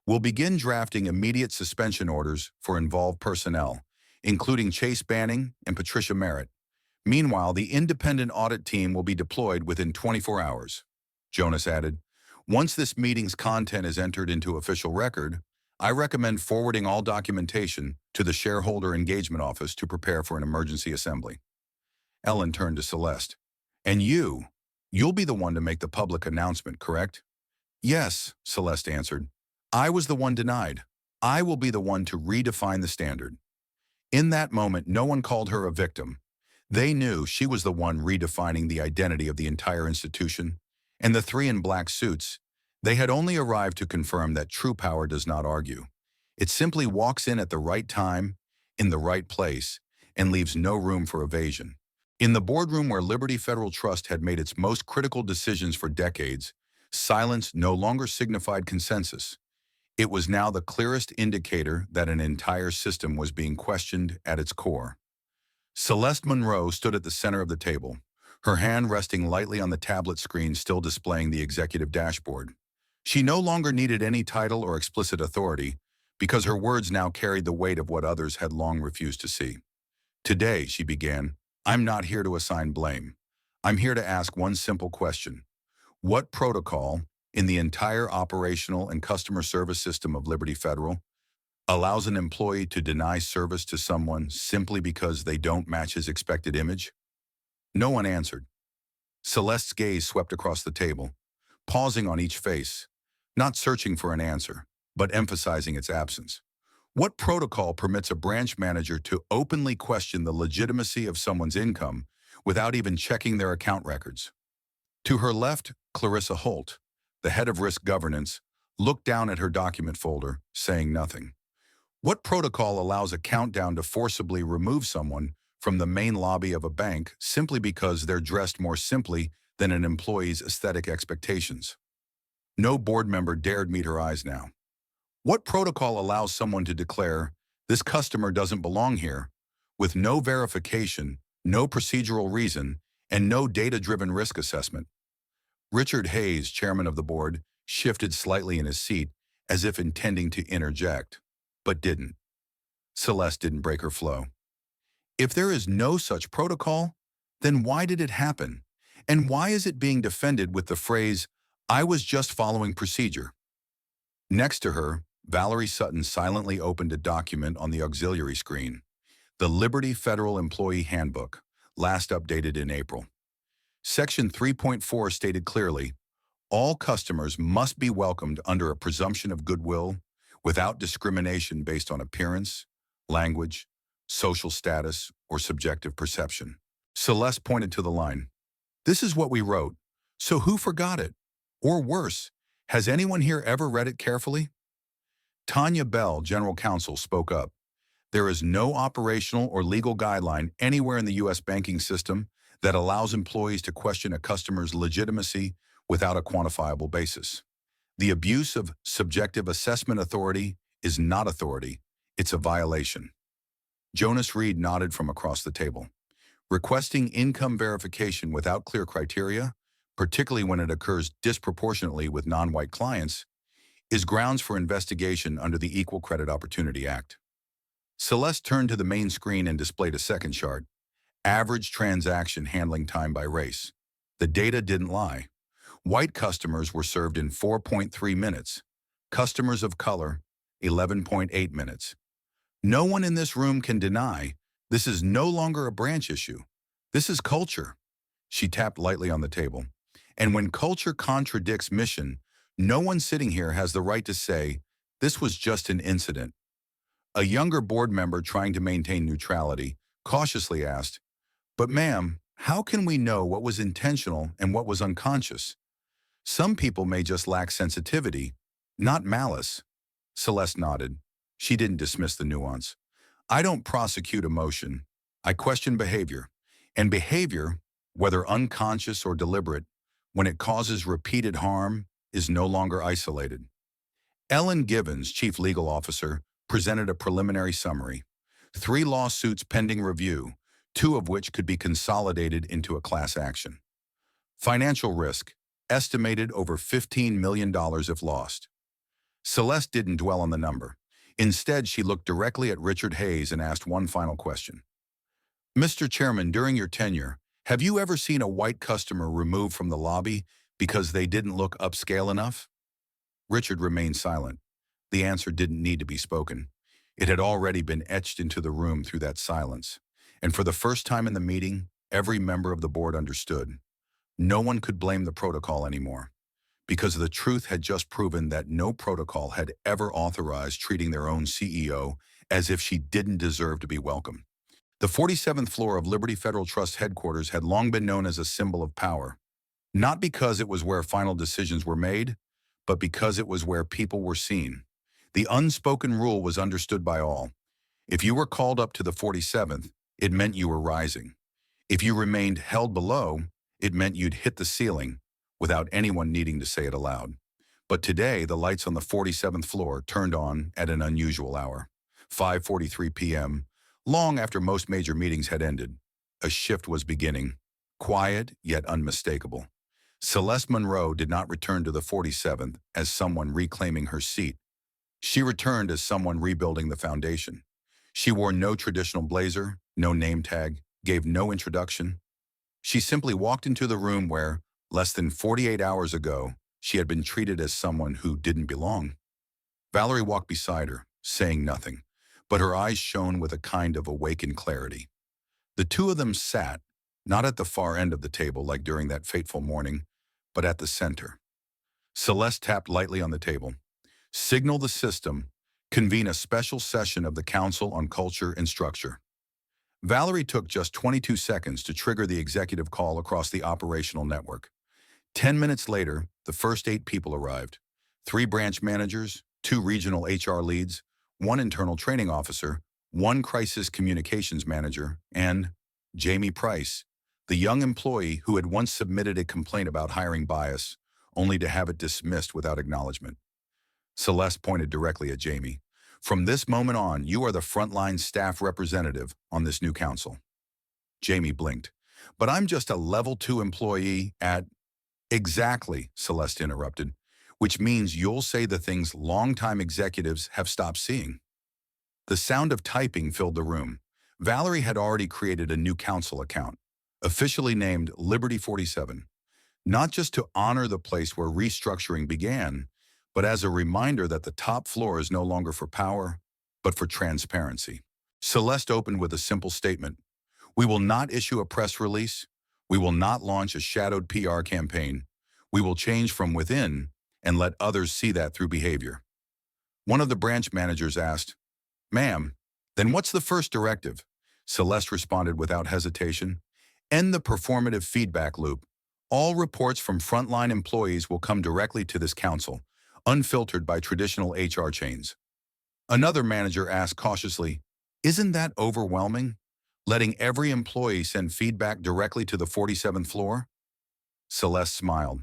We'll begin drafting immediate suspension orders for involved personnel, including Chase Banning and Patricia Merritt. Meanwhile, the independent audit team will be deployed within 24 hours. Jonas added, once this meeting's content is entered into official record, I recommend forwarding all documentation to the Shareholder Engagement Office to prepare for an emergency assembly. Ellen turned to Celeste. And you'll be the one to make the public announcement, correct? Yes, Celeste answered. I was the one denied. I will be the one to redefine the standard. In that moment, no one called her a victim. They knew she was the one redefining the identity of the entire institution, and the three in black suits, they had only arrived to confirm that true power does not argue. It simply walks in at the right time, in the right place, and leaves no room for evasion. In the boardroom where Liberty Federal Trust had made its most critical decisions for decades, silence no longer signified consensus. It was now the clearest indicator that an entire system was being questioned at its core. Celeste Monroe stood at the center of the table, her hand resting lightly on the tablet screen still displaying the executive dashboard. She no longer needed any title or explicit authority, because her words now carried the weight of what others had long refused to see. Today, she began, I'm not here to assign blame. I'm here to ask one simple question. What protocol, in the entire operational and customer service system of Liberty Federal, allows an employee to deny service to someone simply because they don't match his expected image? No one answered. Celeste's gaze swept across the table, pausing on each face, not searching for an answer, but emphasizing its absence. What protocol permits a branch manager to openly question the legitimacy of someone's income without even checking their account records? To her left, Clarissa Holt, the head of risk governance, looked down at her document folder, saying nothing. What protocol allows a countdown to forcibly remove someone from the main lobby of a bank simply because they're dressed more simply than an employee's aesthetic expectations? No board member dared meet her eyes now. What protocol allows someone to declare, this customer doesn't belong here, with no verification, no procedural reason, and no data-driven risk assessment? Richard Hayes, chairman of the board, shifted slightly in his seat as if intending to interject, but didn't. Celeste didn't break her flow. If there is no such protocol, then why did it happen? And why is it being defended with the phrase, I was just following procedure? Next to her, Valerie Sutton silently opened a document on the auxiliary screen, the Liberty Federal Employee Handbook, last updated in April. Section 3.4 stated clearly, all customers must be welcomed under a presumption of goodwill without discrimination based on appearance, language, social status, or subjective perception. Celeste pointed to the line. This is what we wrote, so who forgot it? Or worse, has anyone here ever read it carefully? Tanya Bell, general counsel, spoke up. There is no operational or legal guideline anywhere in the U.S. banking system that allows employees to question a customer's legitimacy without a quantifiable basis. The abuse of subjective assessment authority is not authority, it's a violation. Jonas Reed nodded from across the table. Requesting income verification without clear criteria, particularly when it occurs disproportionately with non-white clients, is grounds for investigation under the Equal Credit Opportunity Act. Celeste turned to the main screen and displayed a second chart. Average transaction handling time by race. The data didn't lie. White customers were served in 4.3 minutes. Customers of color, 11.8 minutes. No one in this room can deny This is no longer a branch issue. This is culture. She tapped lightly on the table. And when culture contradicts mission, no one sitting here has the right to say, this was just an incident. A younger board member trying to maintain neutrality cautiously asked, but ma'am, how can we know what was intentional and what was unconscious? Some people may just lack sensitivity, not malice. Celeste nodded. She didn't dismiss the nuance. I don't prosecute emotion. I question behavior. And behavior, whether unconscious or deliberate, when it causes repeated harm, is no longer isolated. Ellen Givens, chief legal officer, presented a preliminary summary. 3 lawsuits pending review, 2 of which could be consolidated into a class action. Financial risk, estimated over $15 million if lost. Celeste didn't dwell on the number. Instead, she looked directly at Richard Hayes and asked one final question. Mr. Chairman, during your tenure, have you ever seen a white customer removed from the lobby because they didn't look upscale enough? Richard remained silent. The answer didn't need to be spoken. It had already been etched into the room through that silence. And for the first time in the meeting, every member of the board understood. No one could blame the protocol anymore, because the truth had just proven that no protocol had ever authorized treating their own CEO as if she didn't deserve to be welcome. The 47th floor of Liberty Federal Trust headquarters had long been known as a symbol of power, not because it was where final decisions were made, but because it was where people were seen. The unspoken rule was understood by all. If you were called up to the 47th, it meant you were rising. If you remained held below, it meant you'd hit the ceiling without anyone needing to say it aloud. But today, the lights on the 47th floor turned on at an unusual hour, 5:43 p.m., long after most major meetings had ended. A shift was beginning, quiet yet unmistakable. Celeste Monroe did not return to the 47th as someone reclaiming her seat. She returned as someone rebuilding the foundation. She wore no traditional blazer, no name tag, gave no introduction. She simply walked into the room where, less than 48 hours ago, she had been treated as someone who didn't belong. Valerie walked beside her, saying nothing, but her eyes shone with a kind of awakened clarity. The two of them sat, not at the far end of the table like during that fateful morning, but at the center. Celeste tapped lightly on the table. Signal the system, convene a special session of the Council on Culture and Structure. Valerie took just 22 seconds to trigger the executive call across the operational network. 10 minutes later, the first 8 people arrived. 3 branch managers, 2 regional HR leads, 1 internal training officer, 1 crisis communications manager, and Jamie Price, the young employee who had once submitted a complaint about hiring bias, only to have it dismissed without acknowledgement. Celeste pointed directly at Jamie. From this moment on, you are the frontline staff representative on this new council. Jamie blinked. But I'm just a level 2 employee at... Exactly, Celeste interrupted, which means you'll say the things longtime executives have stopped seeing. The sound of typing filled the room. Valerie had already created a new council account, officially named Liberty 47, not just to honor the place where restructuring began, but as a reminder that the top floor is no longer for power, but for transparency. Celeste opened with a simple statement. We will not issue a press release. We will not launch a shadowed PR campaign. We will change from within and let others see that through behavior. One of the branch managers asked, Ma'am, then what's the first directive? Celeste responded without hesitation. End the performative feedback loop. All reports from frontline employees will come directly to this council, unfiltered by traditional HR chains. Another manager asked cautiously, Isn't that overwhelming? Letting every employee send feedback directly to the 47th floor? Celeste smiled.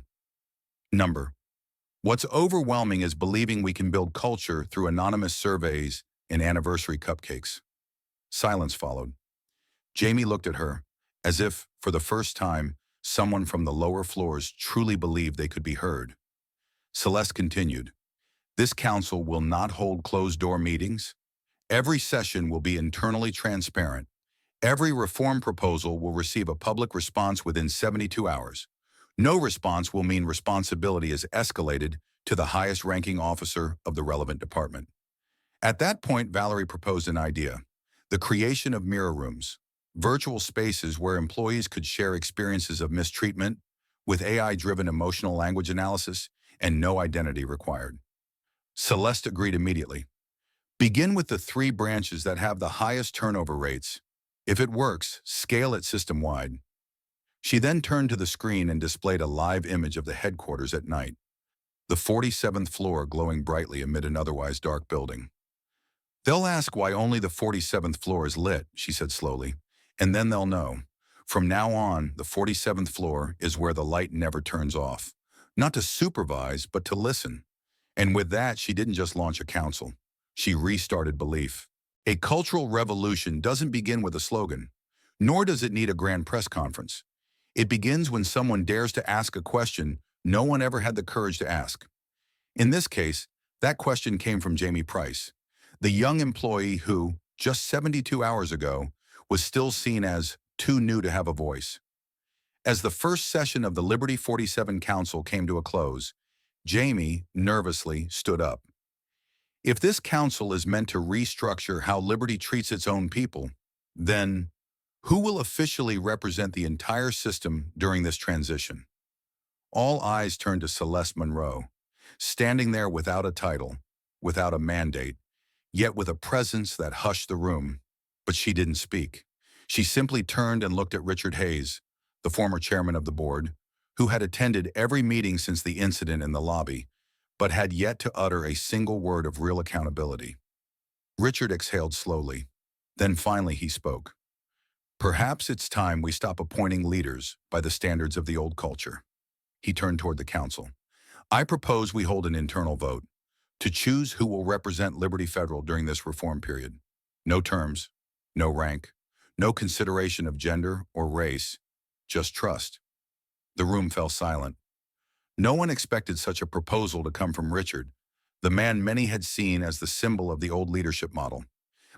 What's overwhelming is believing we can build culture through anonymous surveys and anniversary cupcakes. Silence followed. Jamie looked at her, as if, for the first time, someone from the lower floors truly believed they could be heard. Celeste continued, This council will not hold closed-door meetings. Every session will be internally transparent. Every reform proposal will receive a public response within 72 hours. No response will mean responsibility is escalated to the highest-ranking officer of the relevant department. At that point, Valerie proposed an idea. The creation of mirror rooms, virtual spaces where employees could share experiences of mistreatment with AI-driven emotional language analysis and no identity required. Celeste agreed immediately. Begin with the 3 branches that have the highest turnover rates. If it works, scale it system-wide. She then turned to the screen and displayed a live image of the headquarters at night, the 47th floor glowing brightly amid an otherwise dark building. They'll ask why only the 47th floor is lit, she said slowly, and then they'll know. From now on, the 47th floor is where the light never turns off. Not to supervise, but to listen. And with that, she didn't just launch a council. She restarted belief. A cultural revolution doesn't begin with a slogan, nor does it need a grand press conference. It begins when someone dares to ask a question no one ever had the courage to ask. In this case, that question came from Jamie Price, the young employee who, just 72 hours ago, was still seen as too new to have a voice. As the first session of the Liberty 47 Council came to a close, Jamie nervously stood up. If this council is meant to restructure how Liberty treats its own people, then who will officially represent the entire system during this transition? All eyes turned to Celeste Monroe, standing there without a title, without a mandate, yet with a presence that hushed the room. But she didn't speak. She simply turned and looked at Richard Hayes, the former chairman of the board, who had attended every meeting since the incident in the lobby, but had yet to utter a single word of real accountability. Richard exhaled slowly. Then finally he spoke. Perhaps it's time we stop appointing leaders by the standards of the old culture. He turned toward the council. I propose we hold an internal vote to choose who will represent Liberty Federal during this reform period. No terms, no rank, no consideration of gender or race, just trust. The room fell silent. No one expected such a proposal to come from Richard, the man many had seen as the symbol of the old leadership model.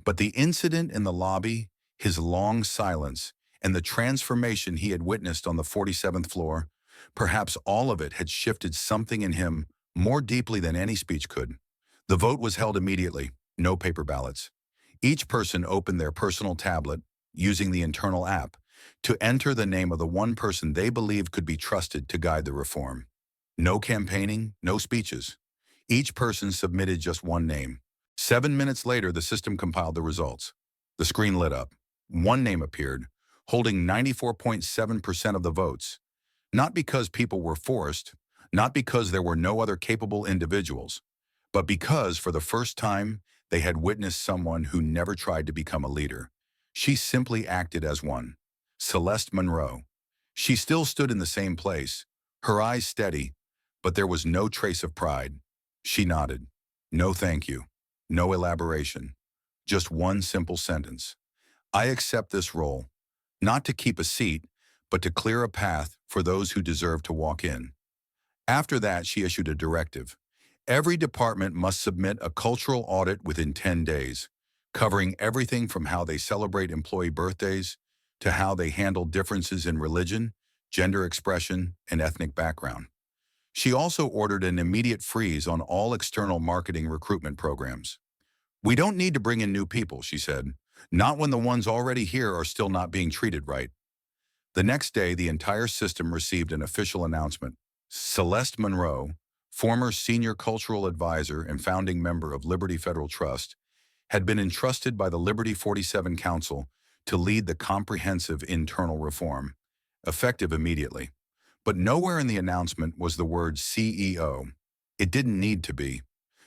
But the incident in the lobby, his long silence, and the transformation he had witnessed on the 47th floor, perhaps all of it had shifted something in him more deeply than any speech could. The vote was held immediately, no paper ballots. Each person opened their personal tablet, using the internal app, to enter the name of the one person they believed could be trusted to guide the reform. No campaigning, no speeches. Each person submitted just one name. 7 minutes later, the system compiled the results. The screen lit up. One name appeared, holding 94.7% of the votes. Not because people were forced, not because there were no other capable individuals, but because, for the first time, they had witnessed someone who never tried to become a leader. She simply acted as one. Celeste Monroe. She still stood in the same place, her eyes steady, but there was no trace of pride. She nodded. No thank you. No elaboration. Just one simple sentence. I accept this role, not to keep a seat, but to clear a path for those who deserve to walk in. After that, she issued a directive. Every department must submit a cultural audit within 10 days, covering everything from how they celebrate employee birthdays to how they handle differences in religion, gender expression, and ethnic background. She also ordered an immediate freeze on all external marketing recruitment programs. We don't need to bring in new people, she said, not when the ones already here are still not being treated right. The next day, the entire system received an official announcement. Celeste Monroe, former senior cultural advisor and founding member of Liberty Federal Trust, had been entrusted by the Liberty 47 Council to lead the comprehensive internal reform, effective immediately. But nowhere in the announcement was the word CEO. It didn't need to be,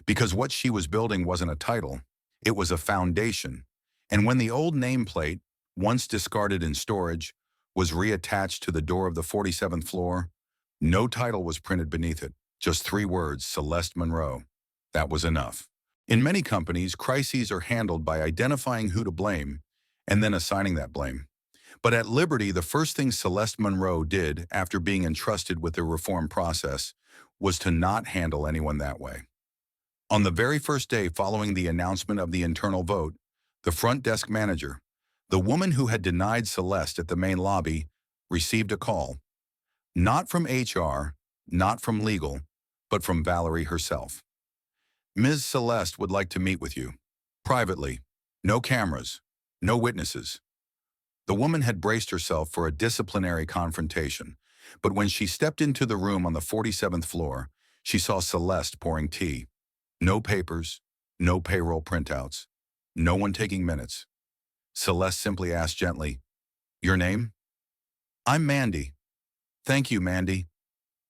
because what she was building wasn't a title, it was a foundation. And when the old nameplate, once discarded in storage, was reattached to the door of the 47th floor, no title was printed beneath it, just 3 words, Celeste Monroe. That was enough. In many companies, crises are handled by identifying who to blame and then assigning that blame. But at Liberty, the first thing Celeste Monroe did after being entrusted with the reform process was to not handle anyone that way. On the very first day following the announcement of the internal vote, the front desk manager, the woman who had denied Celeste at the main lobby, received a call. Not from HR, not from legal, but from Valerie herself. Ms. Celeste would like to meet with you. Privately. No cameras. No witnesses. The woman had braced herself for a disciplinary confrontation, but when she stepped into the room on the 47th floor, she saw Celeste pouring tea. No papers, no payroll printouts, no one taking minutes. Celeste simply asked gently, "Your name?" "I'm Mandy." "Thank you, Mandy."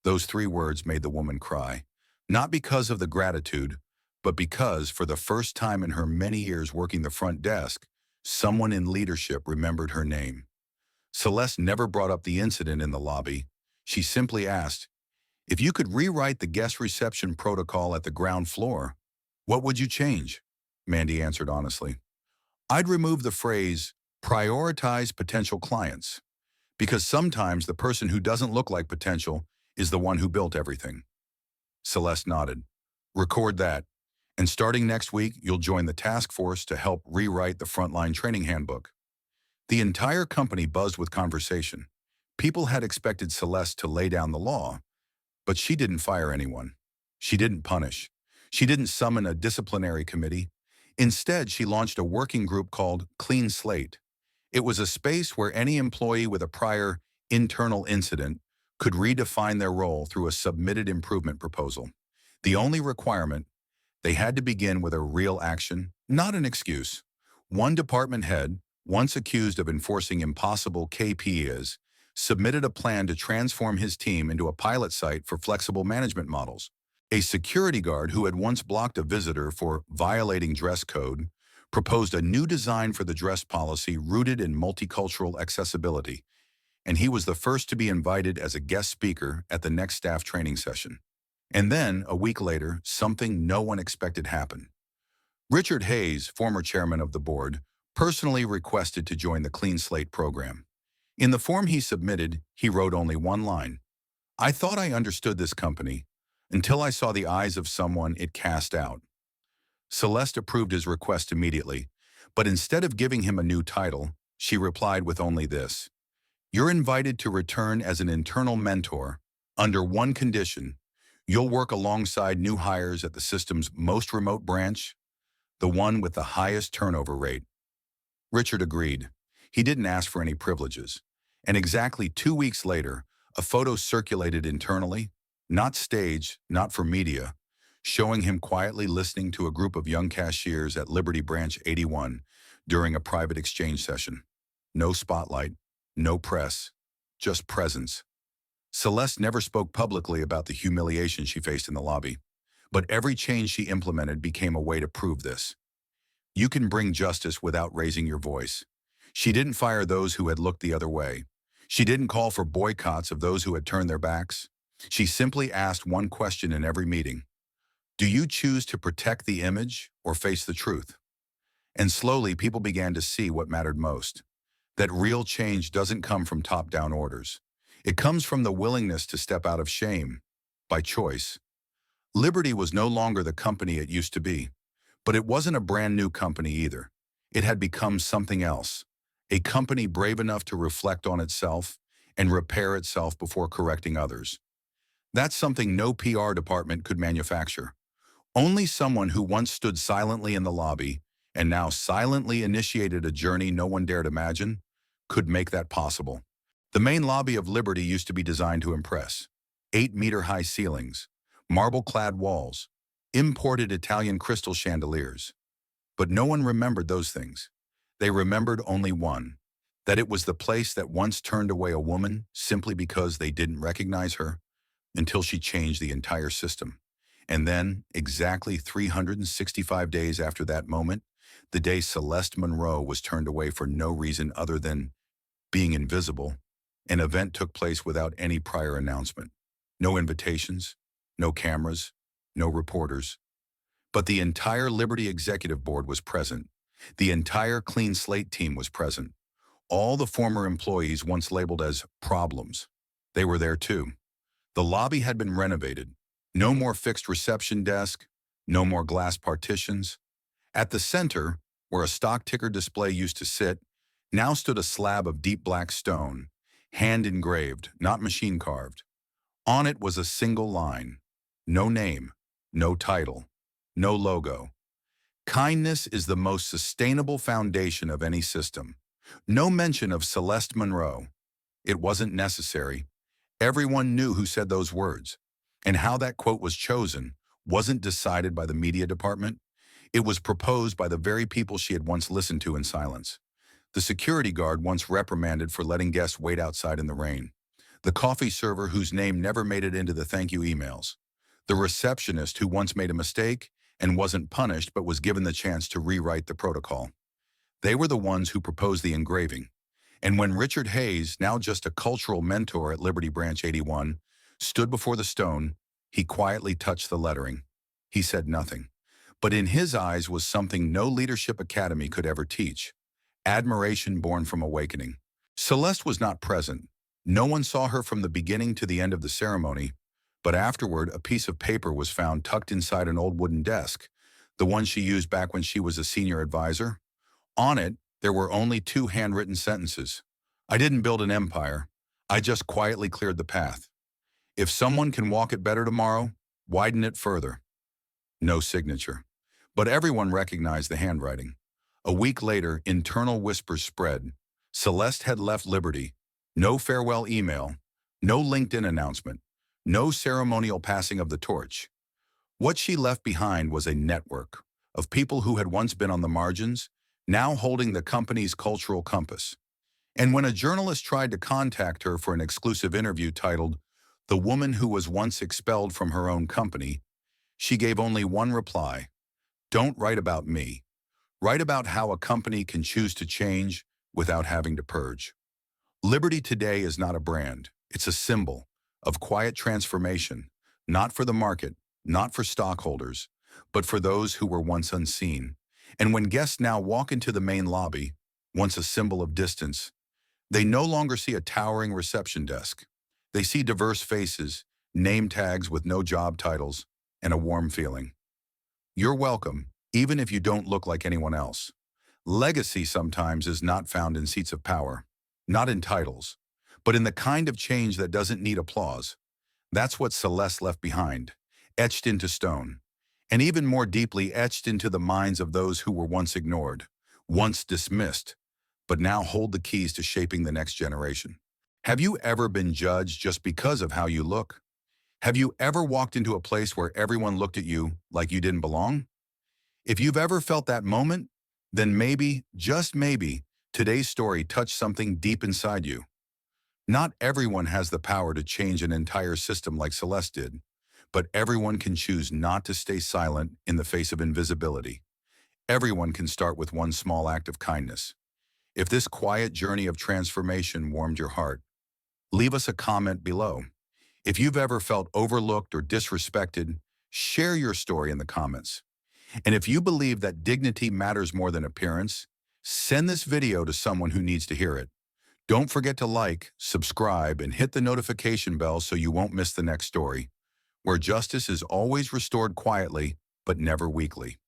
Those three words made the woman cry, not because of the gratitude, but because, for the first time in her many years working the front desk, someone in leadership remembered her name. Celeste never brought up the incident in the lobby. She simply asked, "If you could rewrite the guest reception protocol at the ground floor, what would you change?" Mandy answered honestly, "I'd remove the phrase, 'prioritize potential clients,' because sometimes the person who doesn't look like potential is the one who built everything." Celeste nodded. "Record that, and starting next week, you'll join the task force to help rewrite the frontline training handbook." The entire company buzzed with conversation. People had expected Celeste to lay down the law, but she didn't fire anyone. She didn't punish. She didn't summon a disciplinary committee. Instead, she launched a working group called Clean Slate. It was a space where any employee with a prior internal incident could redefine their role through a submitted improvement proposal. The only requirement: they had to begin with a real action, not an excuse. One department head, once accused of enforcing impossible KPIs, submitted a plan to transform his team into a pilot site for flexible management models. A security guard who had once blocked a visitor for violating dress code proposed a new design for the dress policy rooted in multicultural accessibility, and he was the first to be invited as a guest speaker at the next staff training session. And then, a week later, something no one expected happened. Richard Hayes, former chairman of the board, personally requested to join the Clean Slate program. In the form he submitted, he wrote only one line: "I thought I understood this company until I saw the eyes of someone it cast out." Celeste approved his request immediately, but instead of giving him a new title, she replied with only this: "You're invited to return as an internal mentor under one condition. You'll work alongside new hires at the system's most remote branch, the one with the highest turnover rate." Richard agreed. He didn't ask for any privileges. And exactly 2 weeks later, a photo circulated internally, not staged, not for media, showing him quietly listening to a group of young cashiers at Liberty Branch 81 during a private exchange session. No spotlight, no press, just presence. Celeste never spoke publicly about the humiliation she faced in the lobby, but every change she implemented became a way to prove this. You can bring justice without raising your voice. She didn't fire those who had looked the other way. She didn't call for boycotts of those who had turned their backs. She simply asked one question in every meeting: do you choose to protect the image or face the truth? And slowly, people began to see what mattered most: that real change doesn't come from top-down orders. It comes from the willingness to step out of shame, by choice. Liberty was no longer the company it used to be, but it wasn't a brand new company either. It had become something else, a company brave enough to reflect on itself and repair itself before correcting others. That's something no PR department could manufacture. Only someone who once stood silently in the lobby and now silently initiated a journey no one dared imagine could make that possible. The main lobby of Liberty used to be designed to impress. 8-meter-high ceilings, marble-clad walls, imported Italian crystal chandeliers. But no one remembered those things. They remembered only one: that it was the place that once turned away a woman simply because they didn't recognize her, until she changed the entire system. And then, exactly 365 days after that moment, the day Celeste Monroe was turned away for no reason other than being invisible, an event took place without any prior announcement. No invitations, no cameras, no reporters. But the entire Liberty Executive Board was present. The entire Clean Slate team was present. All the former employees once labeled as problems. They were there too. The lobby had been renovated. No more fixed reception desk, no more glass partitions. At the center, where a stock ticker display used to sit, now stood a slab of deep black stone, hand-engraved, not machine-carved. On it was a single line: no name, no title, no logo. Kindness is the most sustainable foundation of any system. No mention of Celeste Monroe. It wasn't necessary. Everyone knew who said those words. And how that quote was chosen wasn't decided by the media department. It was proposed by the very people she had once listened to in silence. The security guard once reprimanded for letting guests wait outside in the rain. The coffee server whose name never made it into the thank you emails. The receptionist who once made a mistake and wasn't punished but was given the chance to rewrite the protocol. They were the ones who proposed the engraving. And when Richard Hayes, now just a cultural mentor at Liberty Branch 81, stood before the stone, he quietly touched the lettering. He said nothing. But in his eyes was something no leadership academy could ever teach. Admiration born from awakening. Celeste was not present. No one saw her from the beginning to the end of the ceremony, but afterward a piece of paper was found tucked inside an old wooden desk, the one she used back when she was a senior advisor. On it, there were only two handwritten sentences. I didn't build an empire. I just quietly cleared the path. If someone can walk it better tomorrow, widen it further. No signature. But everyone recognized the handwriting. A week later, internal whispers spread. Celeste had left Liberty. No farewell email, no LinkedIn announcement, no ceremonial passing of the torch. What she left behind was a network of people who had once been on the margins, now holding the company's cultural compass. And when a journalist tried to contact her for an exclusive interview titled, "The Woman Who Was Once Expelled from Her Own Company," she gave only one reply: "Don't write about me. Write about how a company can choose to change without having to purge." Liberty today is not a brand. It's a symbol of quiet transformation, not for the market, not for stockholders, but for those who were once unseen. And when guests now walk into the main lobby, once a symbol of distance, they no longer see a towering reception desk. They see diverse faces, name tags with no job titles, and a warm feeling. You're welcome, even if you don't look like anyone else. Legacy sometimes is not found in seats of power, not in titles, but in the kind of change that doesn't need applause. That's what Celeste left behind, etched into stone, and even more deeply etched into the minds of those who were once ignored, once dismissed, but now hold the keys to shaping the next generation. Have you ever been judged just because of how you look? Have you ever walked into a place where everyone looked at you like you didn't belong? If you've ever felt that moment, then maybe, just maybe, today's story touched something deep inside you. Not everyone has the power to change an entire system like Celeste did, but everyone can choose not to stay silent in the face of invisibility. Everyone can start with one small act of kindness. If this quiet journey of transformation warmed your heart, leave us a comment below. If you've ever felt overlooked or disrespected, share your story in the comments. And if you believe that dignity matters more than appearance, send this video to someone who needs to hear it. Don't forget to like, subscribe, and hit the notification bell so you won't miss the next story, where justice is always restored quietly, but never weakly.